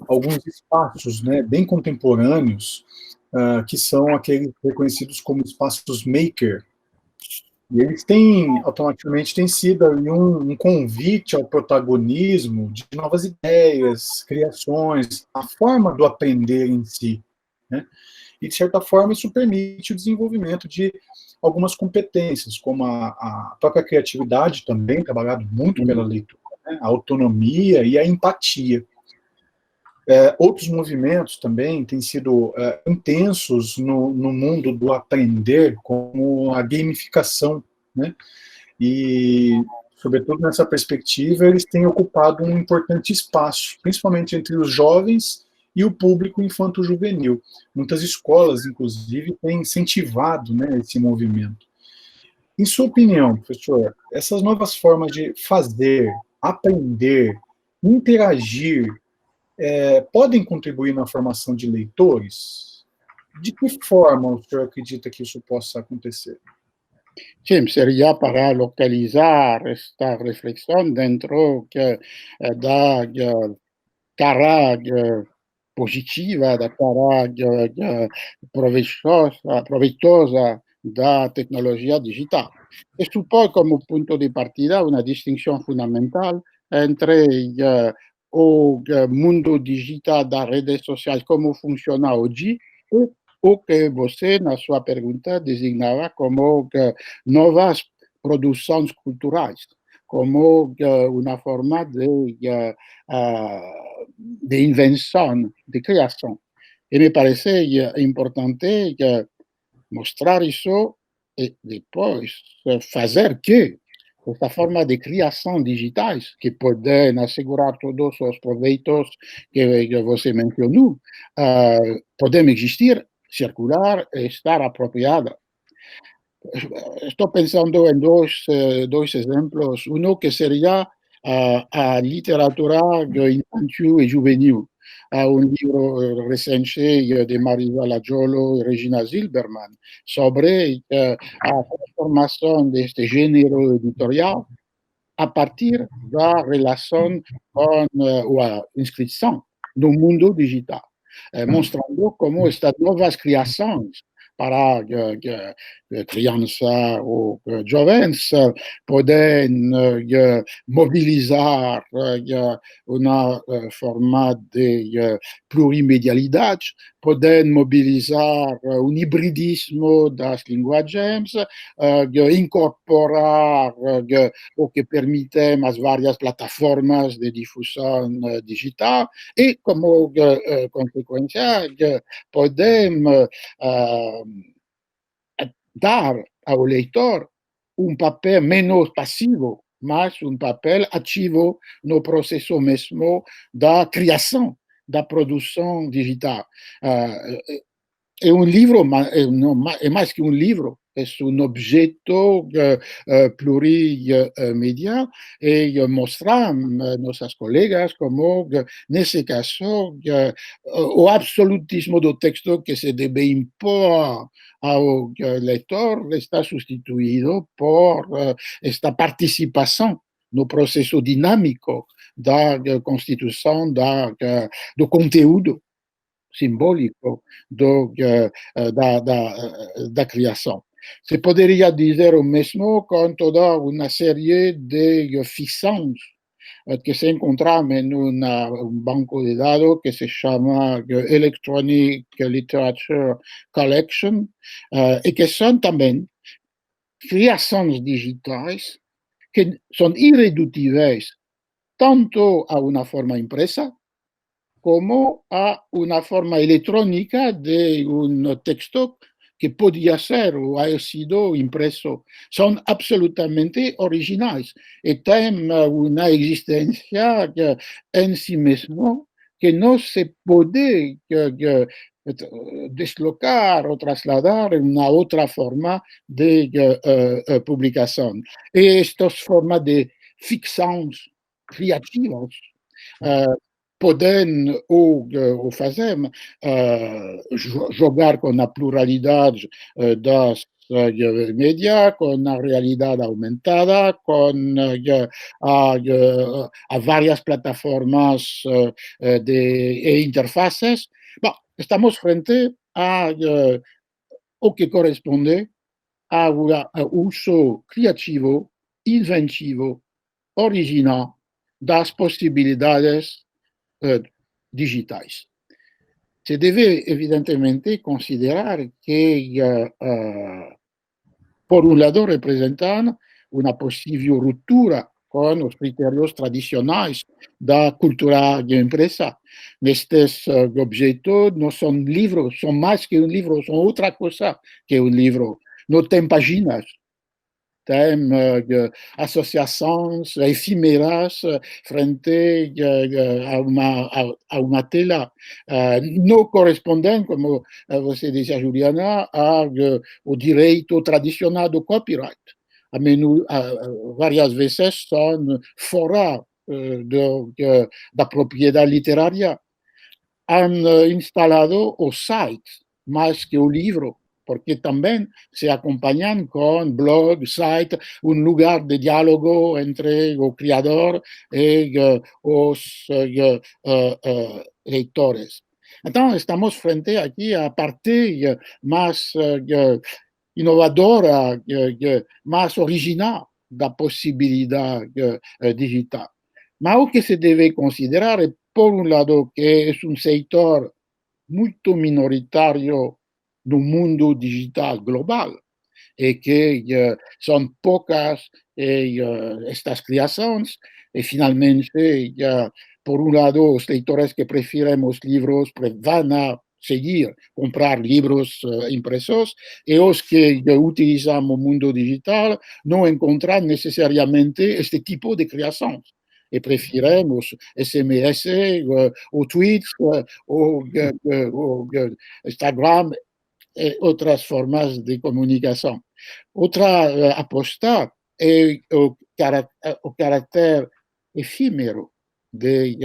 alguns espaços, né, bem contemporâneos, que são aqueles reconhecidos como espaços maker. E eles automaticamente têm sido ali um convite ao protagonismo de novas ideias, criações, a forma do aprender em si, né? E, de certa forma, isso permite o desenvolvimento de algumas competências, como a própria criatividade também, trabalhado muito pela leitura, né? A autonomia e a empatia. Outros movimentos também têm sido intensos no mundo do aprender, como a gamificação, né? E, sobretudo nessa perspectiva, eles têm ocupado um importante espaço, principalmente entre os jovens e o público infanto-juvenil. Muitas escolas, inclusive, têm incentivado, né, esse movimento. Em sua opinião, professor, essas novas formas de fazer, aprender, interagir, podem contribuir na formação de leitores? De que forma o senhor acredita que isso possa acontecer? Sim, seria para localizar esta reflexão dentro da cara positiva, da cara proveitosa da tecnologia digital. E supõe como ponto de partida uma distinção fundamental entre o mundo digital das redes sociais, como funciona hoje, e o que você, na sua pergunta, designava como novas produções culturais, como uma forma de invenção, de criação. E me parece importante mostrar isso e depois fazer que esta forma de criação digitais, que podem assegurar todos os proveitos que você mencionou, podem existir, circular e estar apropriada. Estou pensando em dois exemplos. Um que seria a literatura infantil e juvenil. Há um livro recente de Marisa Lajolo e Regina Zilberman sobre a transformação deste gênero editorial a partir da relação com a inscrição no mundo digital, mostrando como estas novas criações para crianças ou jovens podem mobilizar uma forma de plurimedialidade, podem mobilizar um hibridismo das linguagens, incorporar o que permitem as várias plataformas de difusão digital e, como consequência, podemos dar ao leitor um papel menos passivo, mas um papel ativo no processo mesmo da criação, da produção digital. É um livro, é mais que um livro, é um objeto plurimédia e mostrar nossas colegas como, nesse caso, o absolutismo do texto que se deve impor ao leitor está substituído por esta participação no processo dinâmico da constituição do conteúdo simbólico da criação. Se poderia dizer o mesmo com toda uma série de ficções que se encuentran en un banco de datos que se llama Electronic Literature Collection, y que son también creaciones digitales que son irreductibles tanto a una forma impresa como a una forma electrónica de un texto que podía ser o ha sido impreso. Son absolutamente originales y tienen una existencia en sí mismo que no se puede deslocar o trasladar en una otra forma de publicación. Y estas formas de ficción creativas podem ou fazem jogar com a pluralidade das mídias, com a realidade aumentada, com a várias plataformas e interfaces. Bom, estamos frente a o que corresponde a um uso criativo, inventivo, original das possibilidades digitais. Se deve, evidentemente, considerar que, por um lado, representam uma possível ruptura com os critérios tradicionais da cultura de empresa. Nestes objetos não são livros, são mais que um livro, são outra coisa que um livro. Não tem páginas, tem associações efímeras frente a uma tela. Não correspondem, como você dizia, Juliana, ao direito tradicional do copyright. Várias vezes são fora da propriedade literária. Han instalado o site mais que o livro, porque também se acompanham com blog, site, um lugar de diálogo entre o criador e os leitores. Então, estamos frente aqui à parte mais inovadora, mais original da possibilidade digital. Mas o que se deve considerar é, por um lado, que é um setor muito minoritário no mundo digital global e que são poucas estas criações e, finalmente, por um lado, os leitores que preferem os livros vão a seguir, comprar livros impressos e os que utilizam o mundo digital não encontram necessariamente este tipo de criações. E preferimos SMS, ou tweets, ou Instagram, e outras formas de comunicação. Outra aposta é o caráter efímero de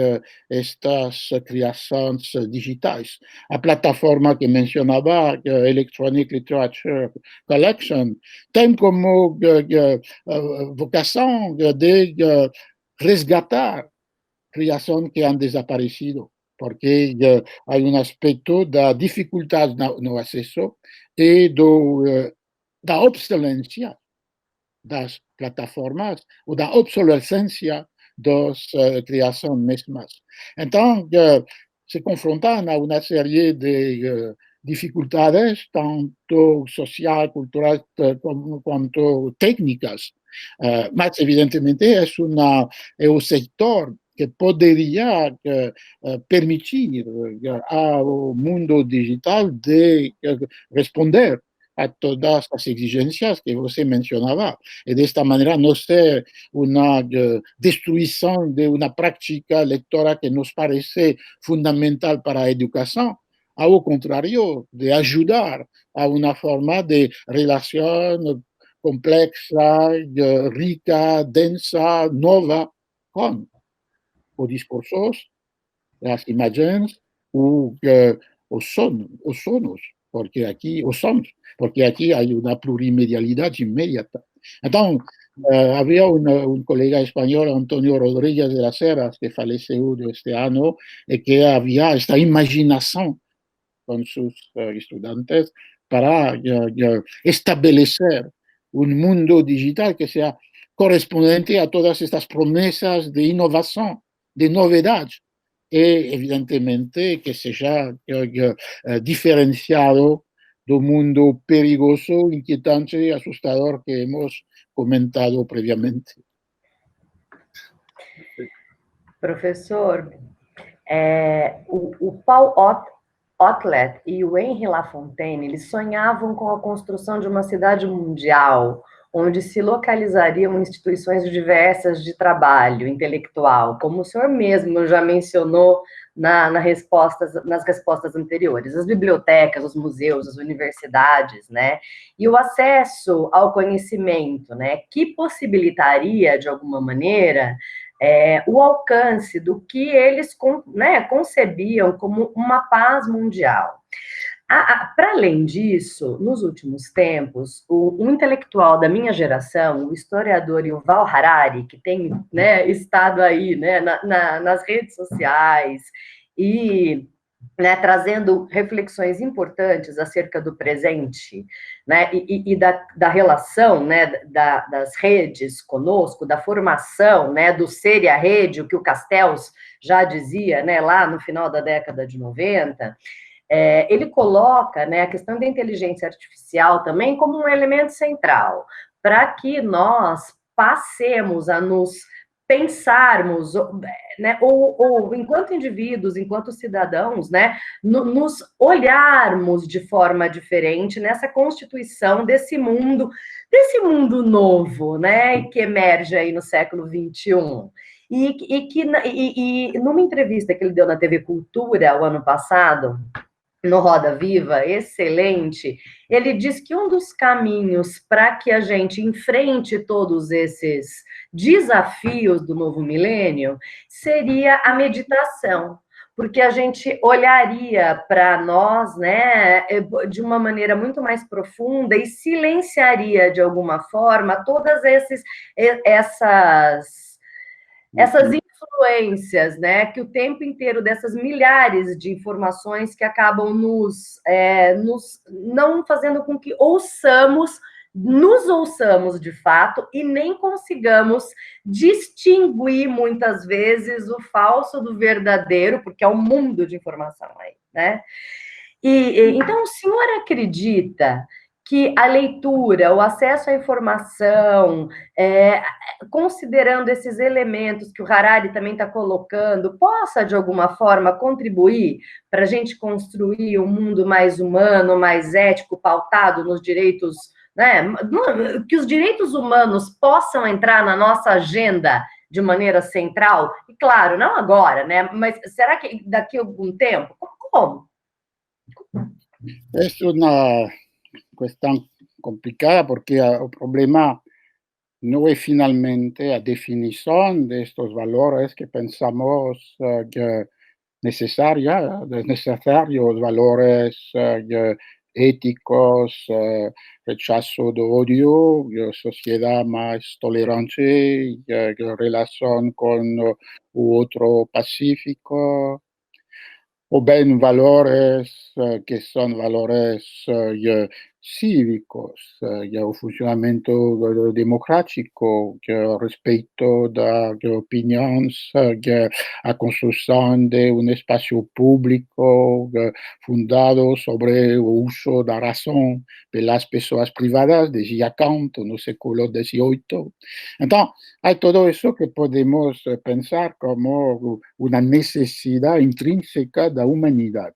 estas criações digitais. A plataforma que mencionava, Electronic Literature Collection, tem como vocação de resgatar criações que han desaparecido, porque há um aspecto da dificuldade no acesso e da obsolescência das plataformas ou da obsolescência das criações mesmas. Então, se confrontam a uma série de dificuldades, tanto sociais, culturais, quanto técnicas. Mas, evidentemente, é o setor que poderia permitir ao mundo digital de responder a todas as exigências que você mencionava, e desta maneira não ser uma destruição de uma prática leitora que nos parece fundamental para a educação, ao contrário, de ajudar a uma forma de relação complexa, rica, densa, nova, com os discursos, as imagens, os sonos, porque aqui há uma plurimedialidade imediata. Então, havia um colega espanhol, Antonio Rodríguez de las Heras, que faleceu este ano, e que havia esta imaginação com seus estudantes para estabelecer um mundo digital que seja correspondente a todas estas promessas de inovação, de novidade, e, evidentemente, que seja diferenciado do mundo perigoso, inquietante e assustador que hemos comentado previamente. Professor, o Paul Otlet e o Henri Lafontaine, eles sonhavam com a construção de uma cidade mundial, onde se localizariam instituições diversas de trabalho intelectual, como o senhor mesmo já mencionou nas respostas anteriores, as bibliotecas, os museus, as universidades, né? E o acesso ao conhecimento, né? Que possibilitaria, de alguma maneira, o alcance do que eles concebiam como uma paz mundial. Para além disso, nos últimos tempos, um intelectual da minha geração, o historiador Yuval Harari, que tem, né, estado aí, né, nas redes sociais e, né, trazendo reflexões importantes acerca do presente, né, e da relação, né, das redes conosco, da formação, né, do ser e a rede, o que o Castells já dizia, né, lá no final da década de 90, ele coloca, né, a questão da inteligência artificial também como um elemento central, para que nós passemos a nos pensarmos, né, ou enquanto indivíduos, enquanto cidadãos, né, nos olharmos de forma diferente nessa constituição desse mundo novo, né, que emerge aí no século XXI. E numa entrevista que ele deu na TV Cultura o ano passado, no Roda Viva, excelente, ele diz que um dos caminhos para que a gente enfrente todos esses desafios do novo milênio seria a meditação, porque a gente olharia para nós, né, de uma maneira muito mais profunda e silenciaria, de alguma forma, todas essas influências, né, que o tempo inteiro dessas milhares de informações que acabam nos não fazendo com que nos ouçamos de fato e nem consigamos distinguir muitas vezes o falso do verdadeiro, porque é um mundo de informação aí, né? Então, o senhor acredita que a leitura, o acesso à informação, considerando esses elementos que o Harari também está colocando, possa, de alguma forma, contribuir para a gente construir um mundo mais humano, mais ético, pautado nos direitos, né? Que os direitos humanos possam entrar na nossa agenda de maneira central? E, claro, não agora, né? Mas será que daqui a algum tempo? Como? Es una cuestión complicada porque el problema no es finalmente la definición de estos valores que pensamos que necesarios, valores éticos, rechazo de odio, sociedad más tolerante, relación con otro pacífico, o bien valores que son valores cívicos, o funcionamiento democrático, respeto de opiniones, a construcción de un espacio público fundado sobre el uso de la razón de las personas privadas, decía Kant en el siglo XVIII. Entonces, hay todo eso que podemos pensar como una necesidad intrínseca de la humanidad.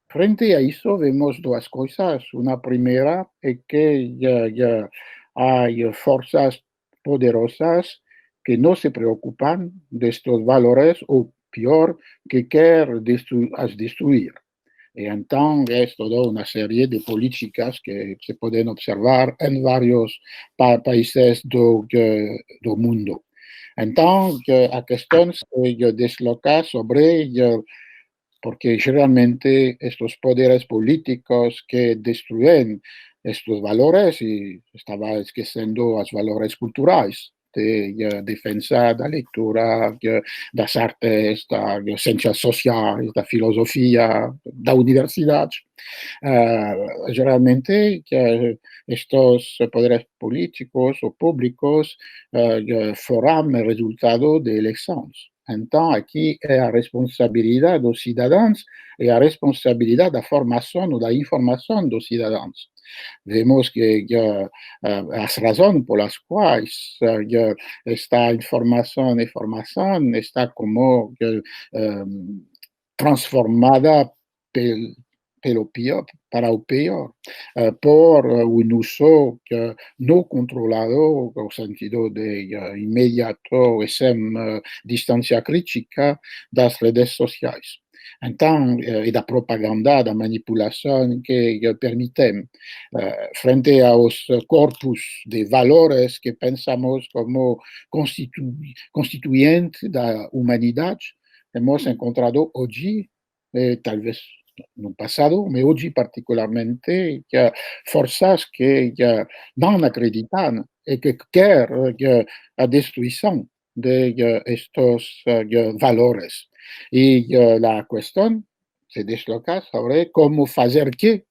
Frente a eso vemos dos cosas. Una primera es que hay fuerzas poderosas que no se preocupan de estos valores o peor, que quieren destruir. Y entonces es toda una serie de políticas que se pueden observar en varios países del mundo. Entonces, la cuestión se desloca sobre porque realmente estos poderes políticos que destruyen estos valores, y estaba esqueciendo los valores culturales, de defesa da leitura, das artes, das ciências sociais, da filosofia, da universidade. Geralmente, estes poderes políticos ou públicos foram resultado de eleições. Então, aqui é a responsabilidade dos cidadãos e a responsabilidade da formação ou da informação dos cidadãos. Vemos que as razões pelas quais esta informação e formação está como transformada pelo pior, para o pior, por um uso não controlado, no sentido de imediato e sem distância crítica das redes sociais. Então, e da propaganda, da manipulação que permitem, frente aos corpos de valores que pensamos como constituintes da humanidade, hemos encontrado hoje, talvez no passado, mas hoje particularmente, forças que não acreditam e que querem a destruição de estes valores. E a questão se desloca sobre como fazer que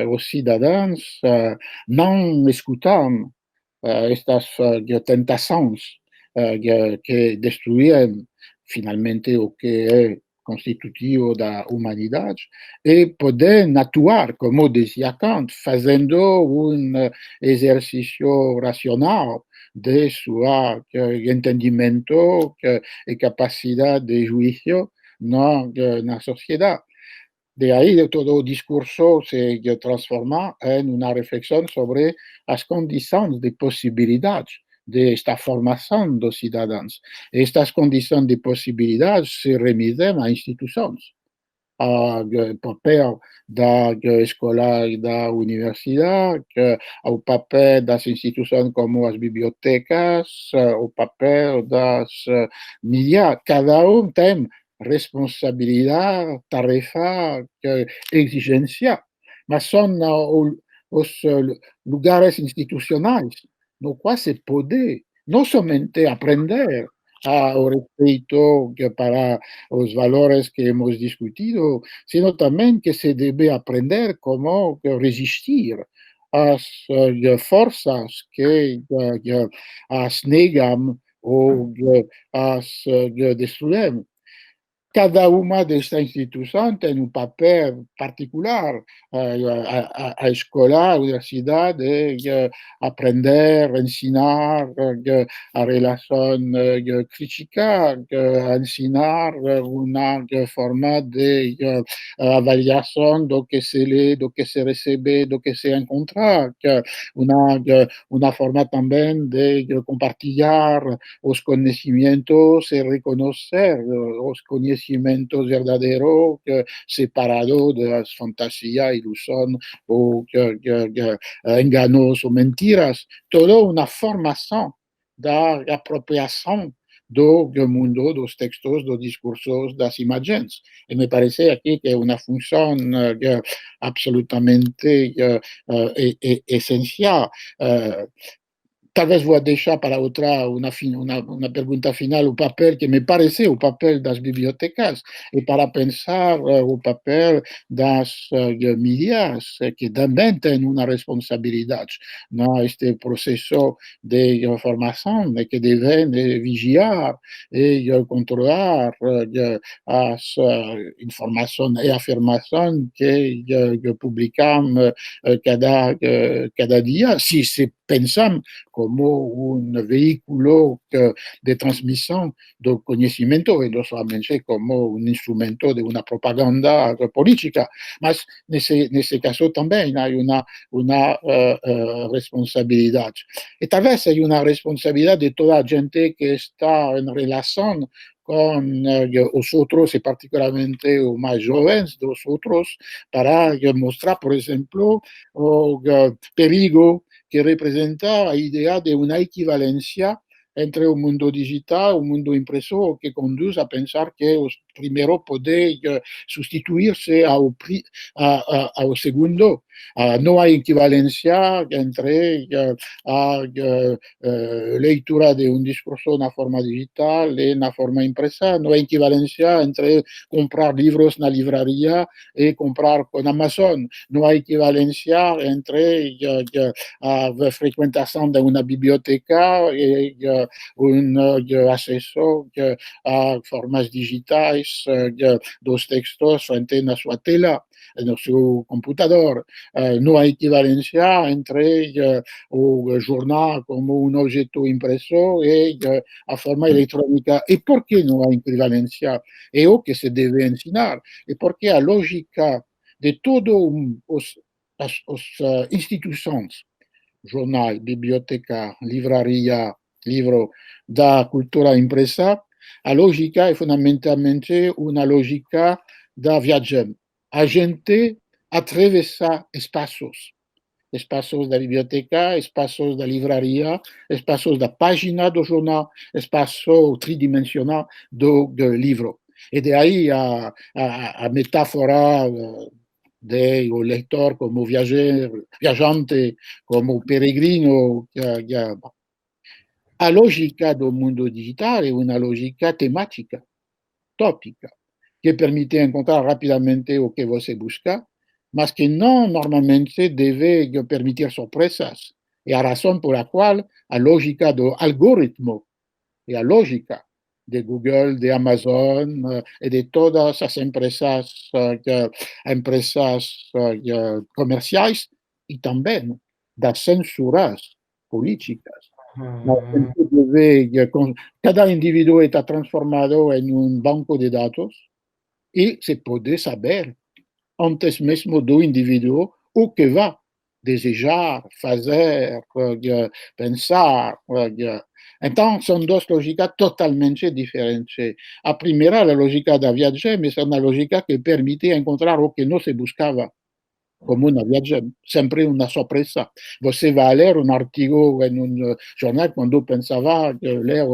os cidadãos não escutam estas tentações que destruem finalmente o que é constitutivo da humanidade e poder atuar, como dizia Kant, fazendo um exercício racional de seu entendimento e capacidade de juízo na sociedade. De aí, todo o discurso se transforma em uma reflexão sobre as condições de possibilidade desta formação dos cidadãos. Estas condições de possibilidade se remetem a instituições, ao papel da escola e da universidade, ao papel das instituições como as bibliotecas, ao papel das mídias. Cada um tem responsabilidade, tarefa, exigência, mas são os lugares institucionais no qual se pode não somente aprender o respeito para os valores que hemos discutido, sino também que se deve aprender como resistir às forças que as negam ou as destruem. Cada uma destas instituições tem um papel particular. A escola, a universidade, aprender, ensinar a relação crítica, ensinar uma forma de avaliação do que se lê, do que se recebe, do que se encontra, uma forma também de compartilhar os conhecimentos e reconhecer os conhecimentos verdadeiros separados das fantasias, ilusões, ou enganos ou mentiras. Toda uma formação da apropriação do mundo, dos textos, dos discursos, das imagens. E me parece aqui que é uma função absolutamente essencial. Talvez vou deixar para outra uma pergunta final, o papel que me parece o papel das bibliotecas, e para pensar o papel das mídias, que também têm uma responsabilidade neste processo de formação, e que devem vigiar e controlar as informações e afirmações que publicamos cada dia, se pensamos como um veículo de transmissão do conhecimento e não somente como um instrumento de uma propaganda política. Mas, nesse caso, também há uma responsabilidade. E talvez seja uma responsabilidade de toda a gente que está em relação com os outros, e particularmente os mais jovens dos outros, para mostrar, por exemplo, o perigo que representa a ideia de uma equivalência entre o mundo digital e o mundo impresso, que conduz a pensar que os primeiro pode substituir-se ao segundo. Não há equivalência entre a leitura de um discurso na forma digital e na forma impressa. Não há equivalência entre comprar livros na livraria e comprar com Amazon. Não há equivalência entre a frequentação de uma biblioteca e acesso a formas digitais dos textos frente na sua tela, no seu computador. Não há equivalência entre o jornal como um objeto impresso e a forma eletrônica. E por que não há equivalência? É o que se deve ensinar. E porque a lógica de todas as instituições, jornal, biblioteca, livraria, livro da cultura impressa, a lógica é fundamentalmente uma lógica da viagem. A gente atravessa espaços da biblioteca, espaços da livraria, espaços da página do jornal, espaço tridimensional do livro. E daí a metáfora do leitor como viajante, como peregrino. A lógica do mundo digital é uma lógica temática, tópica, que permite encontrar rapidamente o que você busca, mas que não normalmente deve permitir surpresas. É a razão por a qual a lógica do algoritmo e a lógica de Google, de Amazon e de todas as empresas comerciais e também das censuras políticas. Cada indivíduo está transformado em um banco de dados e se pode saber, antes mesmo do indivíduo, o que vai desejar, fazer, pensar. Então, são duas lógicas totalmente diferentes. A primeira, a lógica da viagem, é uma lógica que permite encontrar o que não se buscava, como uma viagem, sempre uma surpresa. Você vai ler um artigo em um jornal quando pensava ler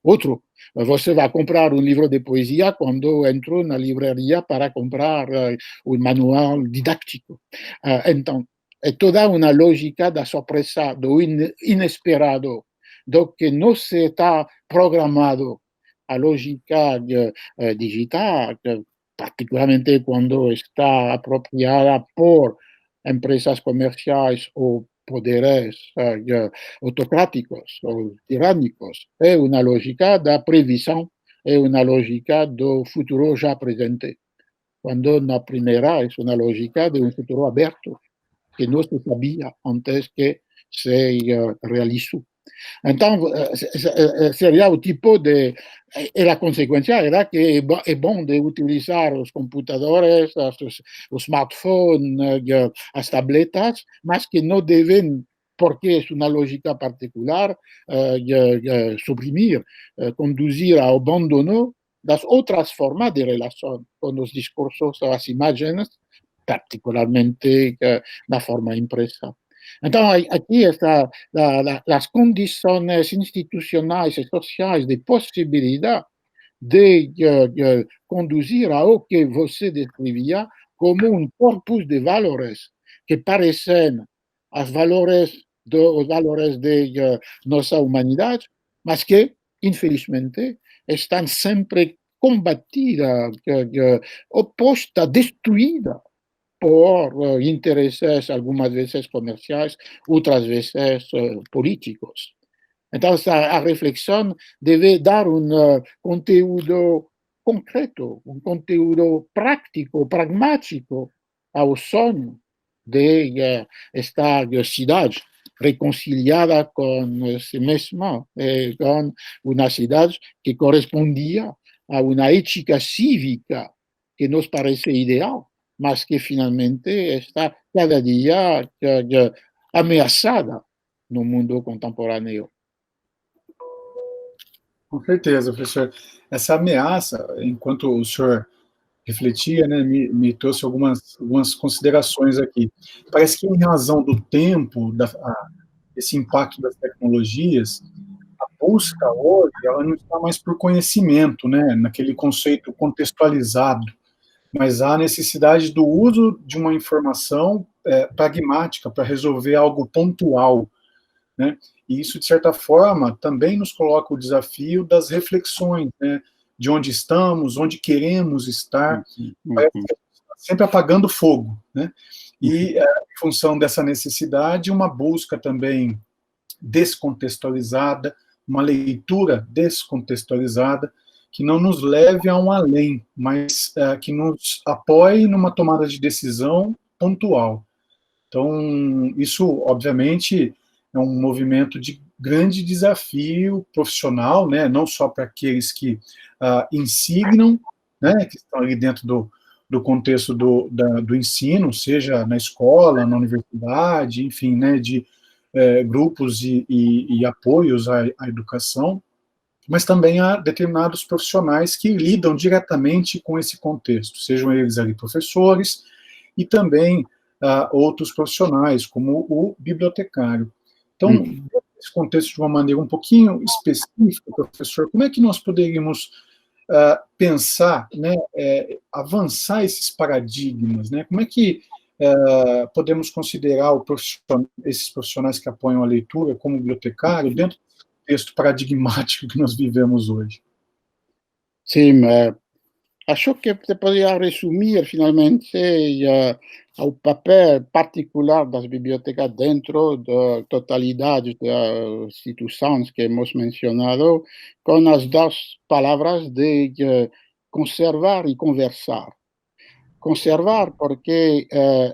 outro. Você vai comprar um livro de poesia quando entrou na livraria para comprar um manual didático. Então, é toda uma lógica da surpresa, do inesperado, do que não se está programado. A lógica digital, particularmente quando está apropriada por empresas comerciais ou poderes autocráticos ou tirânicos, é uma lógica da previsão, é uma lógica do futuro já presente. Quando na primeira é uma lógica de um futuro aberto, que não se sabia antes que se realizou. Então, seria o tipo de... E a consequência era que é bom de utilizar os computadores, os smartphones, as tabletas, mas que não devem, porque é uma lógica particular, suprimir, conduzir ao abandono das outras formas de relação com os discursos, as imagens, particularmente na forma impressa. Então, aqui estão as condições institucionais e sociais de possibilidade de conduzir ao que você descrevia como um corpus de valores que parecem os valores de nossa humanidade, mas que, infelizmente, estão sempre combatidas, opostas, destruídas por interesses, algumas vezes comerciais, outras vezes políticos. Então, a reflexão deve dar um conteúdo concreto, um conteúdo prático, pragmático ao sonho de esta cidade reconciliada com si mesma, com uma cidade que correspondia a uma ética cívica que nos parece ideal, mas que finalmente está cada dia ameaçada no mundo contemporâneo. Com certeza, professor. Essa ameaça, enquanto o senhor refletia, né, me trouxe algumas considerações aqui. Parece que, em razão do tempo, esse impacto das tecnologias, a busca hoje, ela não está mais por conhecimento, né, naquele conceito contextualizado, mas há necessidade do uso de uma informação pragmática para resolver algo pontual, né? E isso, de certa forma, também nos coloca o desafio das reflexões, né? De onde estamos, onde queremos estar, parece que a gente está sempre apagando fogo, né? E, em função dessa necessidade, uma busca também descontextualizada, uma leitura descontextualizada, que não nos leve a um além, mas que nos apoie numa tomada de decisão pontual. Então, isso, obviamente, é um movimento de grande desafio profissional, né, não só para aqueles que insignam, né, que estão ali dentro do contexto do ensino, seja na escola, na universidade, enfim, né, de grupos e apoios à educação, mas também há determinados profissionais que lidam diretamente com esse contexto, sejam eles ali professores e também outros profissionais, como o bibliotecário. Então, nesse contexto de uma maneira um pouquinho específica, professor, como é que nós poderíamos pensar, né, avançar esses paradigmas, né? Como é que podemos considerar esses profissionais que apoiam a leitura como bibliotecário dentro do contexto paradigmático que nós vivemos hoje? Sim, acho que se poderia resumir finalmente ao papel particular das bibliotecas dentro da totalidade das instituições que hemos mencionado, com as duas palavras de conservar e conversar. Conservar porque,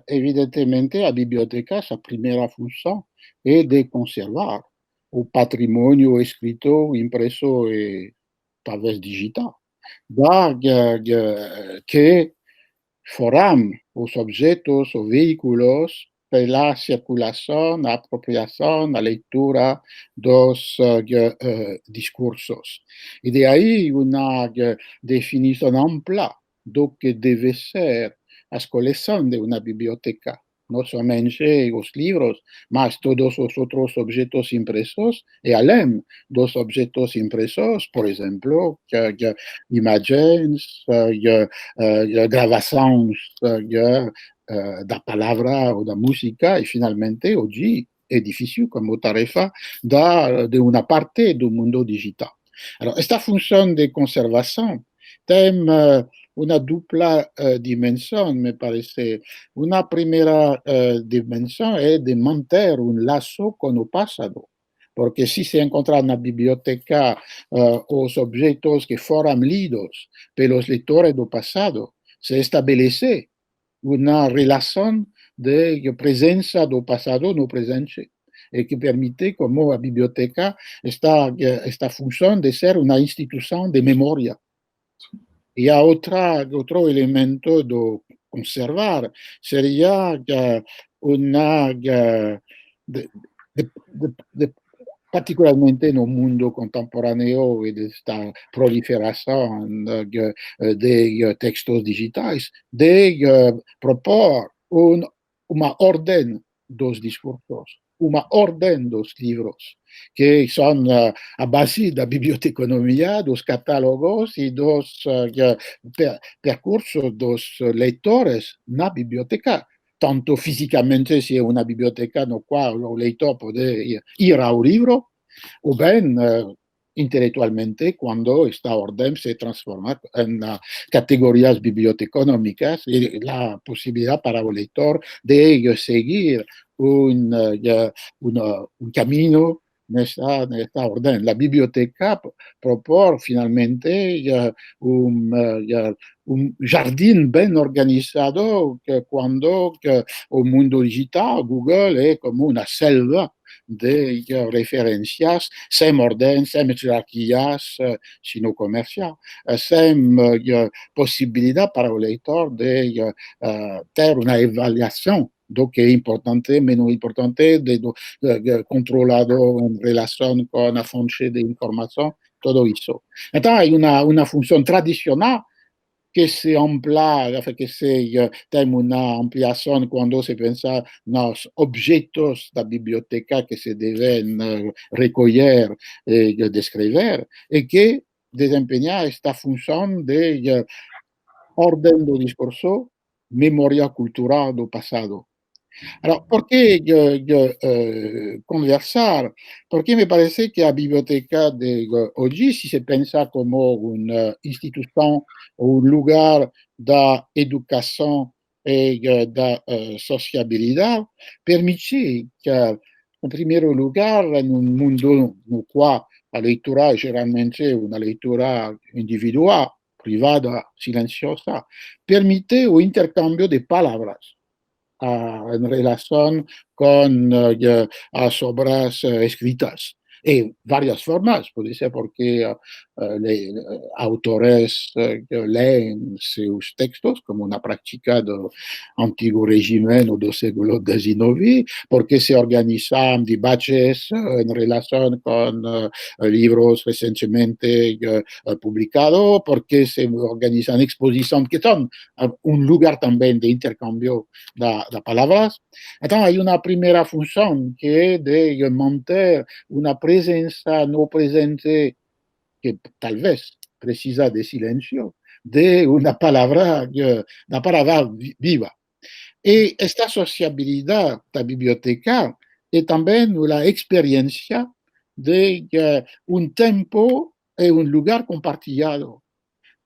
evidentemente, a biblioteca, essa primeira função, é de conservar o patrimônio escrito, impresso e talvez digital, que foram os objetos ou veículos pela circulação, a apropriação, a leitura dos discursos. E de aí uma definição ampla do que deve ser as coleções de uma biblioteca. Não somente os livros, mas todos os outros objetos impressos, e além dos objetos impressos, por exemplo, imagens, gravações da palavra ou da música, e finalmente, hoje, é difícil como tarefa de uma parte do mundo digital. Alors, esta função de conservação tem una dupla dimensión, me parece. Una primera dimensión es de mantener un lazo con el pasado, porque si se encuentra en la biblioteca los objetos que fueron lidos por los lectores del pasado, se establece una relación de presencia del pasado no presente, que permite, como la biblioteca, esta función de ser una institución de memoria. Y otro elemento de conservar sería una, particularmente en el mundo contemporáneo y de esta proliferación de textos digitales, de proponer una orden dos discursos, una orden dos libros, que son a base da biblioteconomia, dos catálogos e dos percursos dos leitores na biblioteca, tanto fisicamente se é uma biblioteca no qual o leitor pode ir ao livro, ou bem intelectualmente quando esta ordem se transforma em categorias biblioteconómicas e a possibilidade para o leitor de seguir un camino nesta orden. La biblioteca propone finalmente un jardín bien organizado que cuando el mundo digital, Google, es como una selva de referencias, sin orden, sin jerarquías, sino comercial, sin posibilidad para el lector de tener una evaluación do que é importante, menos importante, controlado em relação com a fonte de informação, tudo isso. Então, há uma função tradicional que se amplia, que se tem una ampliación cuando se piensa nos objetos da biblioteca que se deben recoger e descrever, e que desempeña esta función de orden do discurso, memoria cultural do passado. Alors, ¿por qué conversar? Porque me parece que la biblioteca de hoy, si se piensa como una institución o un lugar de educación y de sociabilidad, permite que, en primer lugar, en un mundo en el cual la lectura es generalmente una lectura individual, privada, silenciosa, permite el intercambio de palabras en relación con las obras escritas. Y varias formas, puede ser porque autores leen sus textos como una práctica del antiguo régimen o del siglo XIX, porque se organizan debates en relación con libros recientemente publicados, porque se organizan exposiciones que son un lugar también de intercambio de palabras. Entonces hay una primera función que es de mantener una presencia no presente que tal vez precisa de silencio, de una palabra viva. Y esta sociabilidad de la biblioteca es también la experiencia de un tiempo y un lugar compartido.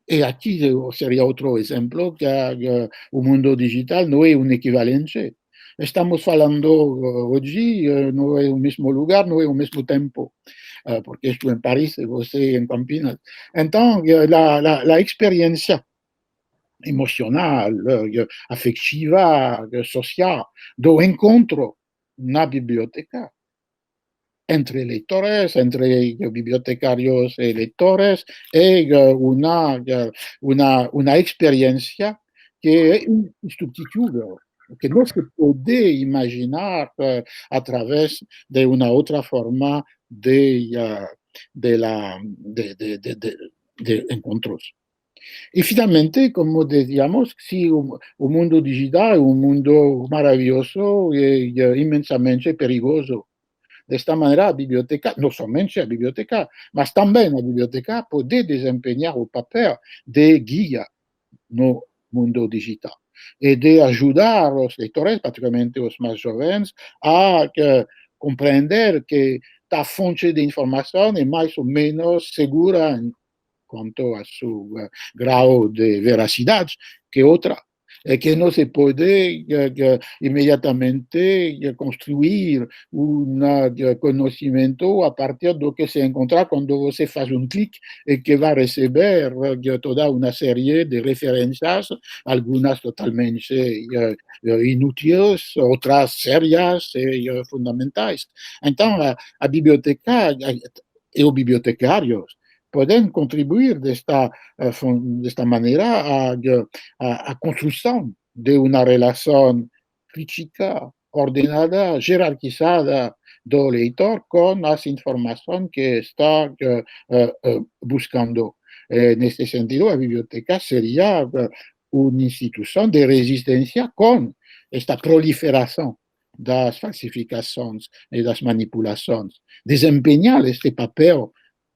Y aquí sería otro ejemplo que el mundo digital no es un equivalente. Estamos hablando hoy, no es un mismo lugar, no es un mismo tiempo, porque estoy en París y vos en Campinas. Entonces, la experiencia emocional, afectiva, social, do encontro na biblioteca entre lectores, entre bibliotecarios y lectores, es una experiencia que es insustituible, que no se puede imaginar a través de una otra forma de encuentros. Y finalmente, como decíamos, sí, un mundo digital es un mundo maravilloso y inmensamente perigoso. De esta manera, la biblioteca, no solamente la biblioteca, mas también la biblioteca puede desempeñar el papel de guía no mundo digital y de ayudar a los lectores, particularmente los más jóvenes, a comprender que esta fuente de información es más o menos segura en cuanto a su grado de veracidad que otra. Que no se puede inmediatamente construir un conocimiento a partir de lo que se encuentra cuando se hace un clic y que va a recibir toda una serie de referencias, algunas totalmente inútiles, otras serias y fundamentales. Entonces, la biblioteca y los bibliotecarios pueden contribuir de esta manera a construcción de una relación crítica, ordenada, jerarquizada del lector con las información que está buscando. En este sentido, la biblioteca sería una institución de resistencia con esta proliferación de las falsificaciones y las manipulaciones. Desempeñar este papel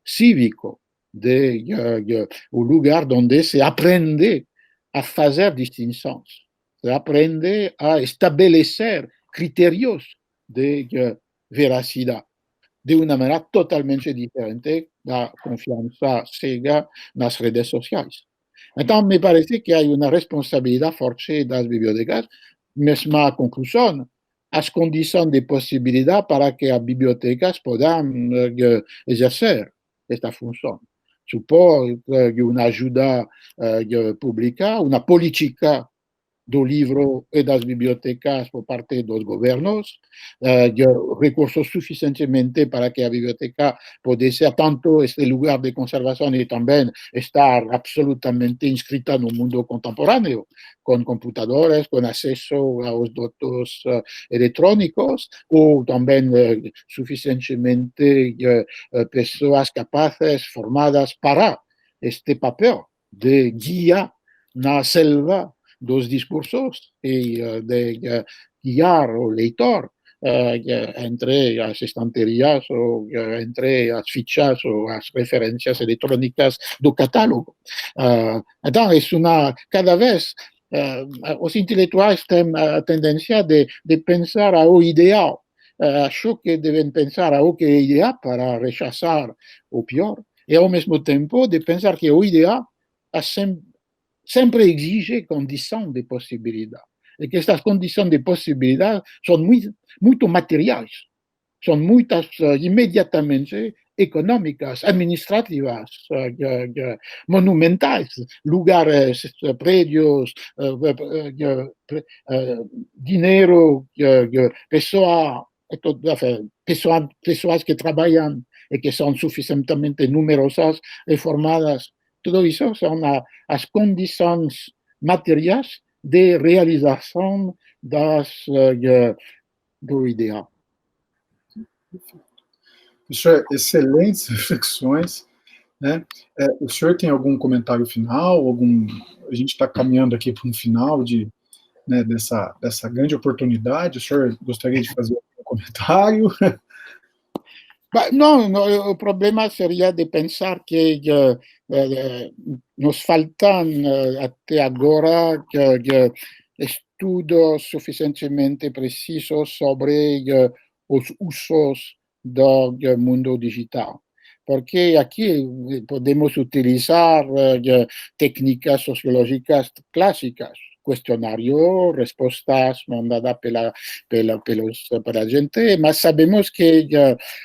cívico de un lugar donde se aprende a hacer distinciones, se aprende a establecer criterios de veracidad de una manera totalmente diferente de la confianza ciega en las redes sociales. Entonces, me parece que hay una responsabilidad fuerte de las bibliotecas, misma conclusión, las condiciones de posibilidad para que las bibliotecas puedan ejercer esta función. Supone una ayuda pública, una política do livro e das bibliotecas por parte dos gobiernos, recursos suficientemente para que la biblioteca pueda ser tanto este lugar de conservación y también estar absolutamente inscrita en un mundo contemporáneo, con computadores, con acceso a los datos electrónicos, o también suficientemente personas capaces, formadas para este papel de guía na selva dos discursos e de guiar o leitor entre as estanterias ou entre as fichas ou as referências eletrônicas do catálogo. Então, cada vez os intelectuais têm a tendência de pensar ao ideal. Acho que devem pensar ao que é ideal para rechaçar o pior, e ao mesmo tempo de pensar que o ideal sempre exige condições de possibilidade. E que estas condições de possibilidade são muito materiais, são muitas imediatamente econômicas, administrativas, monumentais, lugares, prédios, dinheiro, pessoas que trabalham e que são suficientemente numerosas e formadas. Tudo isso são as condições materiais de realização do ideal. Professor, excelentes reflexões, né? O senhor tem algum comentário final? A gente está caminhando aqui para um final dessa grande oportunidade. O senhor gostaria de fazer algum comentário? Não, o problema seria de pensar que nos faltam até agora estudos suficientemente precisos sobre os usos do mundo digital. Porque aqui podemos utilizar técnicas sociológicas clássicas, questionário, respostas mandadas pela gente, mas sabemos que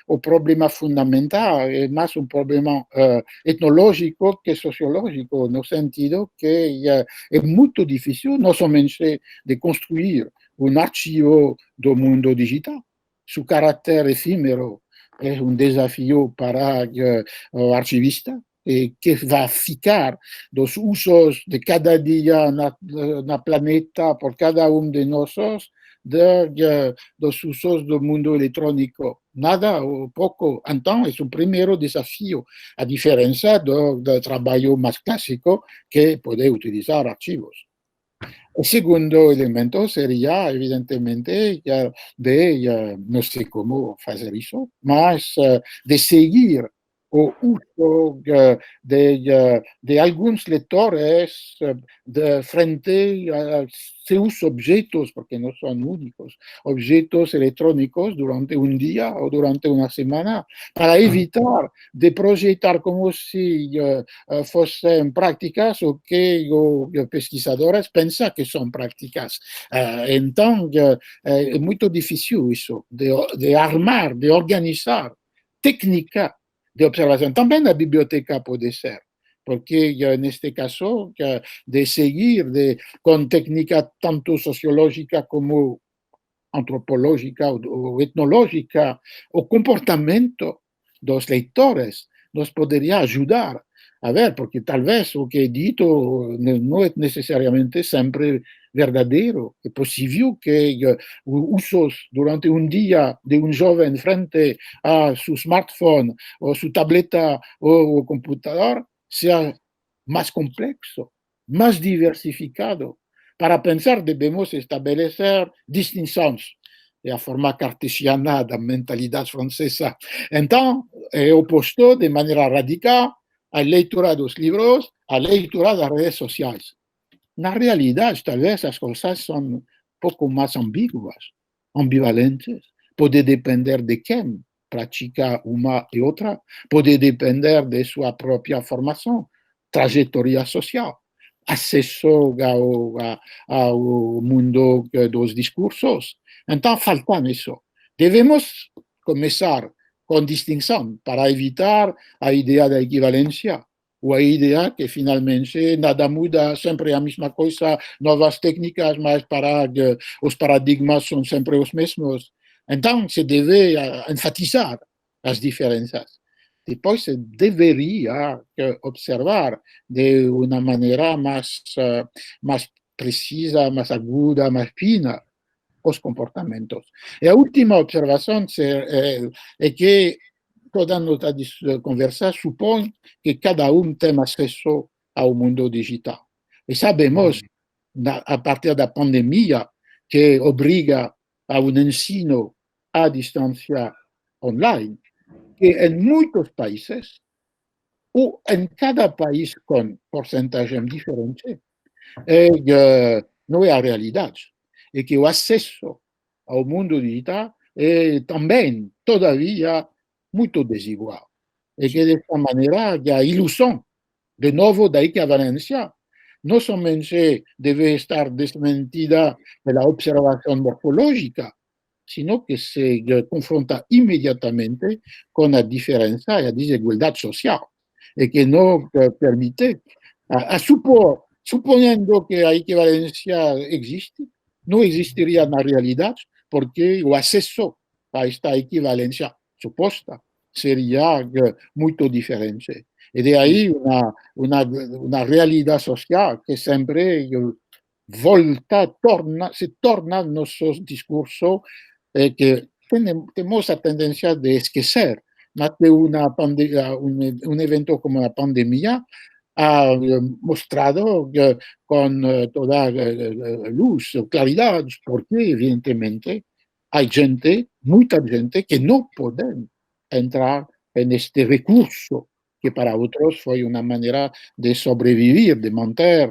o problema fundamental é mais um problema etnológico que sociológico, no sentido que é muito difícil, não somente de construir um arquivo do mundo digital, seu caráter efímero é um desafio para o arquivista, que vai ficar dos usos de cada dia na planeta por cada de nós, dos usos do mundo eletrônico. Nada ou pouco. Então, é o primeiro desafio, a diferença do trabalho mais clássico, que é poder utilizar arquivos. O segundo elemento seria, evidentemente, não sei como fazer isso, mas de seguir o uso de alguns leitores de frente a seus objetos, porque não são únicos, objetos eletrônicos durante um dia ou durante uma semana, para evitar de projetar como se fossem práticas o que os pesquisadores pensam que são práticas. Então, é muito difícil isso, de armar, de organizar técnica de observação. Também a biblioteca pode ser, porque neste caso, de seguir com técnica tanto sociológica como antropológica ou etnológica, o comportamento dos leitores nos poderia ajudar a ver, porque talvez o que é dito não é necessariamente sempre verdadeiro. É possível que os usos durante um dia de um jovem frente a seu smartphone, ou sua tableta, ou o computador, seja mais complexo, mais diversificado. Para pensar, devemos estabelecer distinções. É a forma cartesiana da mentalidade francesa. Então, é oposto de maneira radical a leitura dos livros, a leitura das redes sociais. Na realidade, talvez as coisas são um pouco mais ambíguas, ambivalentes. Pode depender de quem pratica uma e outra, pode depender de sua própria formação, trajetória social, acesso ao mundo dos discursos. Então, falta isso. Devemos começar com distinção para evitar a ideia da equivalência, ou a ideia que finalmente nada muda, sempre a mesma coisa, novas técnicas, mas os paradigmas são sempre os mesmos. Então, se deve enfatizar as diferenças. Depois, se deveria observar de uma maneira mais precisa, mais aguda, mais fina, os comportamentos. E a última observação é que toda nossa conversa supõe que cada tem acesso ao mundo digital. E sabemos, a partir da pandemia, que obriga a um ensino à distância online, que em muitos países, ou em cada país com porcentagem diferente, não é a realidade. E que o acesso ao mundo digital é também, todavia, muito desigual. E que, dessa maneira, a ilusão, de novo, daí que a Valência, não somente deve estar desmentida pela observação morfológica, sino que se confronta imediatamente com a diferença e a desigualdade social, e que não permite, suponhando que a equivalência existe, não existiria na realidade, porque o acesso a esta equivalência suposta seria muito diferente. E de aí uma realidade social que sempre se torna nossos discursos que temos a tendência de esquecer, mas que um evento como a pandemia ha mostrado con toda luz, claridade, porque, evidentemente, há gente, muita gente, que não pode entrar neste recurso, que para outros foi uma maneira de sobreviver, de manter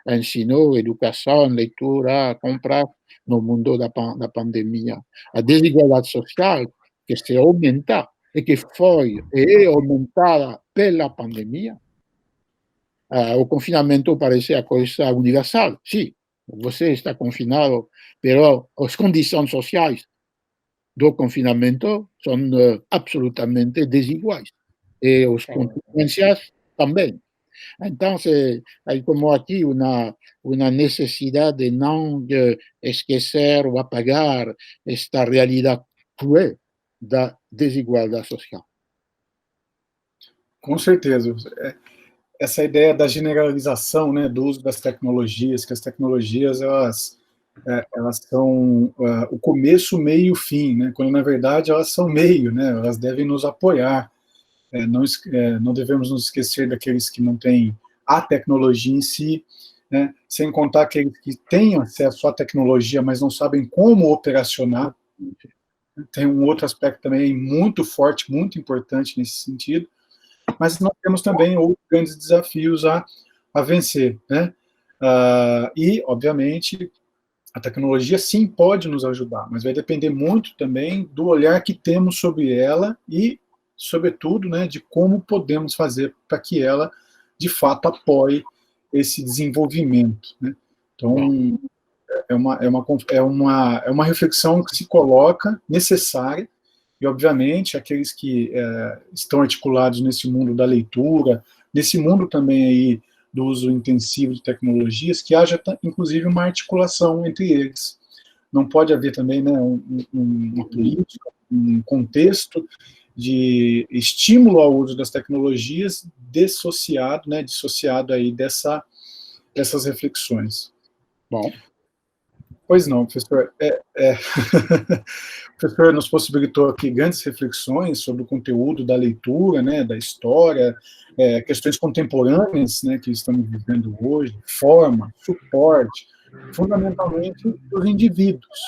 ensino, educação, leitura, compras no mundo da pandemia. A desigualdade social que se aumenta e que foi e é aumentada pela pandemia. O confinamento parece a coisa universal. Sim, você está confinado, mas as condições sociais do confinamento são absolutamente desiguais. E as consequências também. Então, há como aqui uma necessidade de não esquecer ou apagar esta realidade cruel da desigualdade social. Com certeza. Essa ideia da generalização, né, do uso das tecnologias, que as tecnologias elas são o começo, meio e o fim, né, quando na verdade elas são meio, né, elas devem nos apoiar. Não devemos nos esquecer daqueles que não têm a tecnologia em si, né, sem contar aqueles que têm acesso à tecnologia, mas não sabem como operacionar. Tem um outro aspecto também muito forte, muito importante nesse sentido, mas nós temos também outros grandes desafios a vencer, né? E, obviamente, a tecnologia sim pode nos ajudar, mas vai depender muito também do olhar que temos sobre ela e, sobretudo, né, de como podemos fazer para que ela, de fato, apoie esse desenvolvimento, né? Então, é uma reflexão que se coloca necessária, e, obviamente, aqueles que estão articulados nesse mundo da leitura, nesse mundo também aí do uso intensivo de tecnologias, que haja, inclusive, uma articulação entre eles. Não pode haver também, né, uma política, um contexto de estímulo ao uso das tecnologias dissociado aí dessas reflexões. Bom. Pois não, professor. O professor nos possibilitou aqui grandes reflexões sobre o conteúdo da leitura, né, da história, questões contemporâneas, né, que estamos vivendo hoje, forma, suporte, fundamentalmente os indivíduos.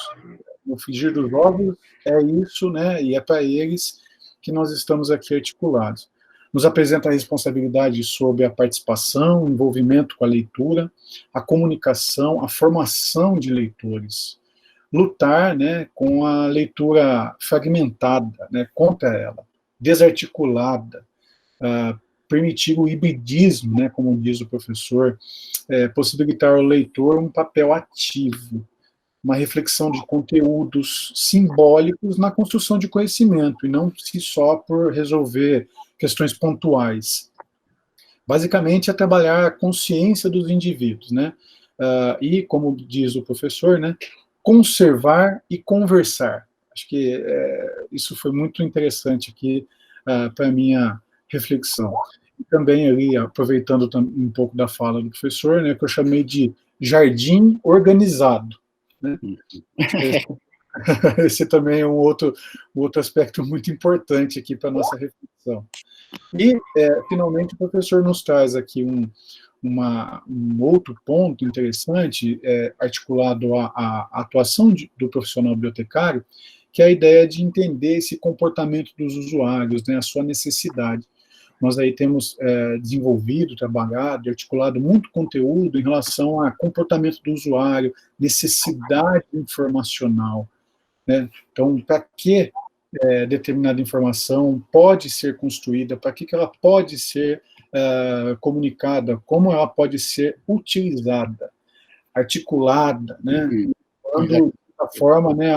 O frigir dos ovos é isso, né, e é para eles que nós estamos aqui articulados. Nos apresenta a responsabilidade sobre a participação, o envolvimento com a leitura, a comunicação, a formação de leitores. Lutar, né, com a leitura fragmentada, né, contra ela, desarticulada, permitir o hibridismo, né, como diz o professor, possibilitar ao leitor um papel ativo, uma reflexão de conteúdos simbólicos na construção de conhecimento, e não só por resolver questões pontuais. Basicamente, é trabalhar a consciência dos indivíduos, né? E, como diz o professor, né, conservar e conversar. Acho que isso foi muito interessante aqui para a minha reflexão. E também ali, aproveitando um pouco da fala do professor, né, que eu chamei de jardim organizado. Né? Esse também é um outro aspecto muito importante aqui para a nossa reflexão. E, finalmente, o professor nos traz aqui um outro ponto interessante, articulado à atuação do profissional bibliotecário, que é a ideia de entender esse comportamento dos usuários, né, a sua necessidade. Nós aí temos desenvolvido, trabalhado, articulado muito conteúdo em relação a comportamento do usuário, necessidade informacional, né? Então, para que determinada informação pode ser construída, para que ela pode ser comunicada, como ela pode ser utilizada, articulada, né? Dando, de forma, né,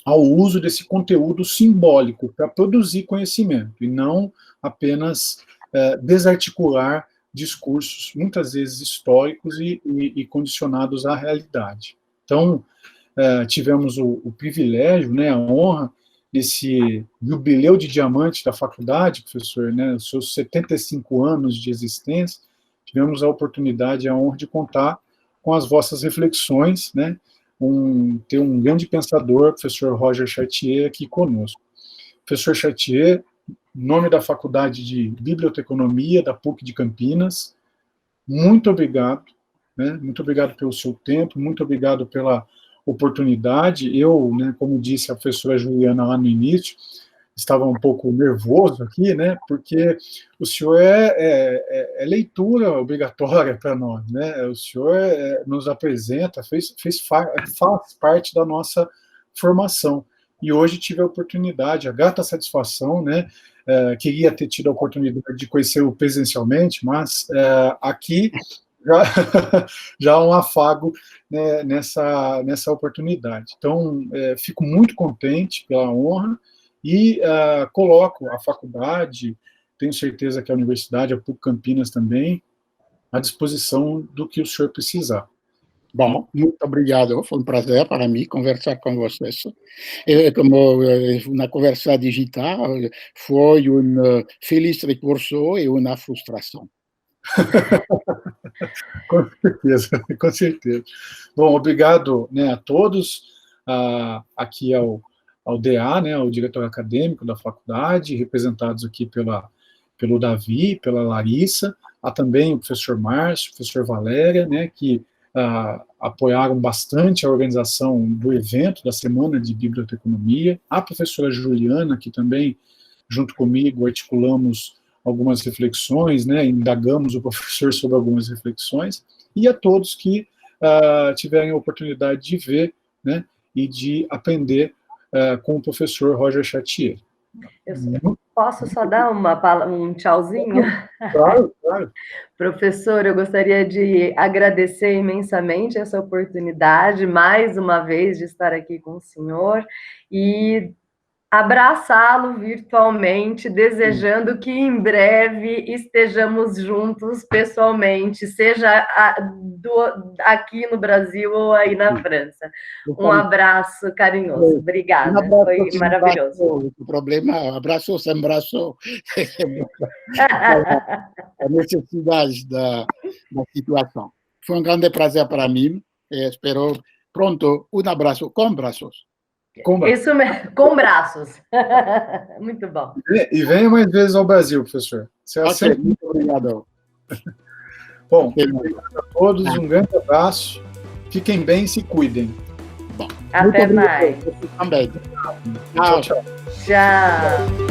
ao uso desse conteúdo simbólico para produzir conhecimento, e não apenas desarticular discursos, muitas vezes históricos e condicionados à realidade. Então, tivemos o privilégio, né, a honra, desse jubileu de diamante da faculdade, professor, né, os seus 75 anos de existência, tivemos a oportunidade, a honra de contar com as vossas reflexões, né, ter um grande pensador, professor Roger Chartier, aqui conosco. Professor Chartier, em nome da Faculdade de Biblioteconomia da PUC de Campinas, muito obrigado, né, muito obrigado pelo seu tempo, muito obrigado pela oportunidade. Eu, né, como disse a professora Juliana lá no início, estava um pouco nervoso aqui, né, porque o senhor é leitura obrigatória para nós, né, o senhor nos apresenta, faz parte da nossa formação, e hoje tive a oportunidade, a grata satisfação, né, queria ter tido a oportunidade de conhecê-lo presencialmente, mas aqui já um afago, né, nessa oportunidade. Então, fico muito contente pela honra, e coloco a faculdade, tenho certeza que a universidade, a PUC Campinas também, à disposição do que o senhor precisar. Bom, muito obrigado, foi um prazer para mim conversar com vocês. Como uma conversa digital, foi um feliz recurso e uma frustração. Com certeza, com certeza. Bom, obrigado, né, a todos, aqui ao DA, né, o diretor acadêmico da faculdade, representados aqui pelo Davi, pela Larissa, há também o professor Márcio, o professor Valéria, né, que apoiaram bastante a organização do evento da Semana de Biblioteconomia, a professora Juliana, que também, junto comigo, articulamos algumas reflexões, né, indagamos o professor sobre algumas reflexões, e a todos que tiverem a oportunidade de ver, né, e de aprender com o professor Roger Chartier. Posso só dar um tchauzinho? Claro, claro. Professor, eu gostaria de agradecer imensamente essa oportunidade, mais uma vez, de estar aqui com o senhor, e abraçá-lo virtualmente, desejando que em breve estejamos juntos pessoalmente, seja aqui no Brasil ou aí na França. Um abraço carinhoso. Obrigada, foi maravilhoso. O problema, abraço sem braço, a necessidade da situação. Foi um grande prazer para mim, espero pronto, um abraço com braços. Isso mesmo, com braços. Muito bom. E venha mais vezes ao Brasil, professor. Okay, muito obrigado. Bom, obrigado a todos, um grande abraço. Fiquem bem e se cuidem. Bom, até mais. Também. Tchau, tchau. Tchau.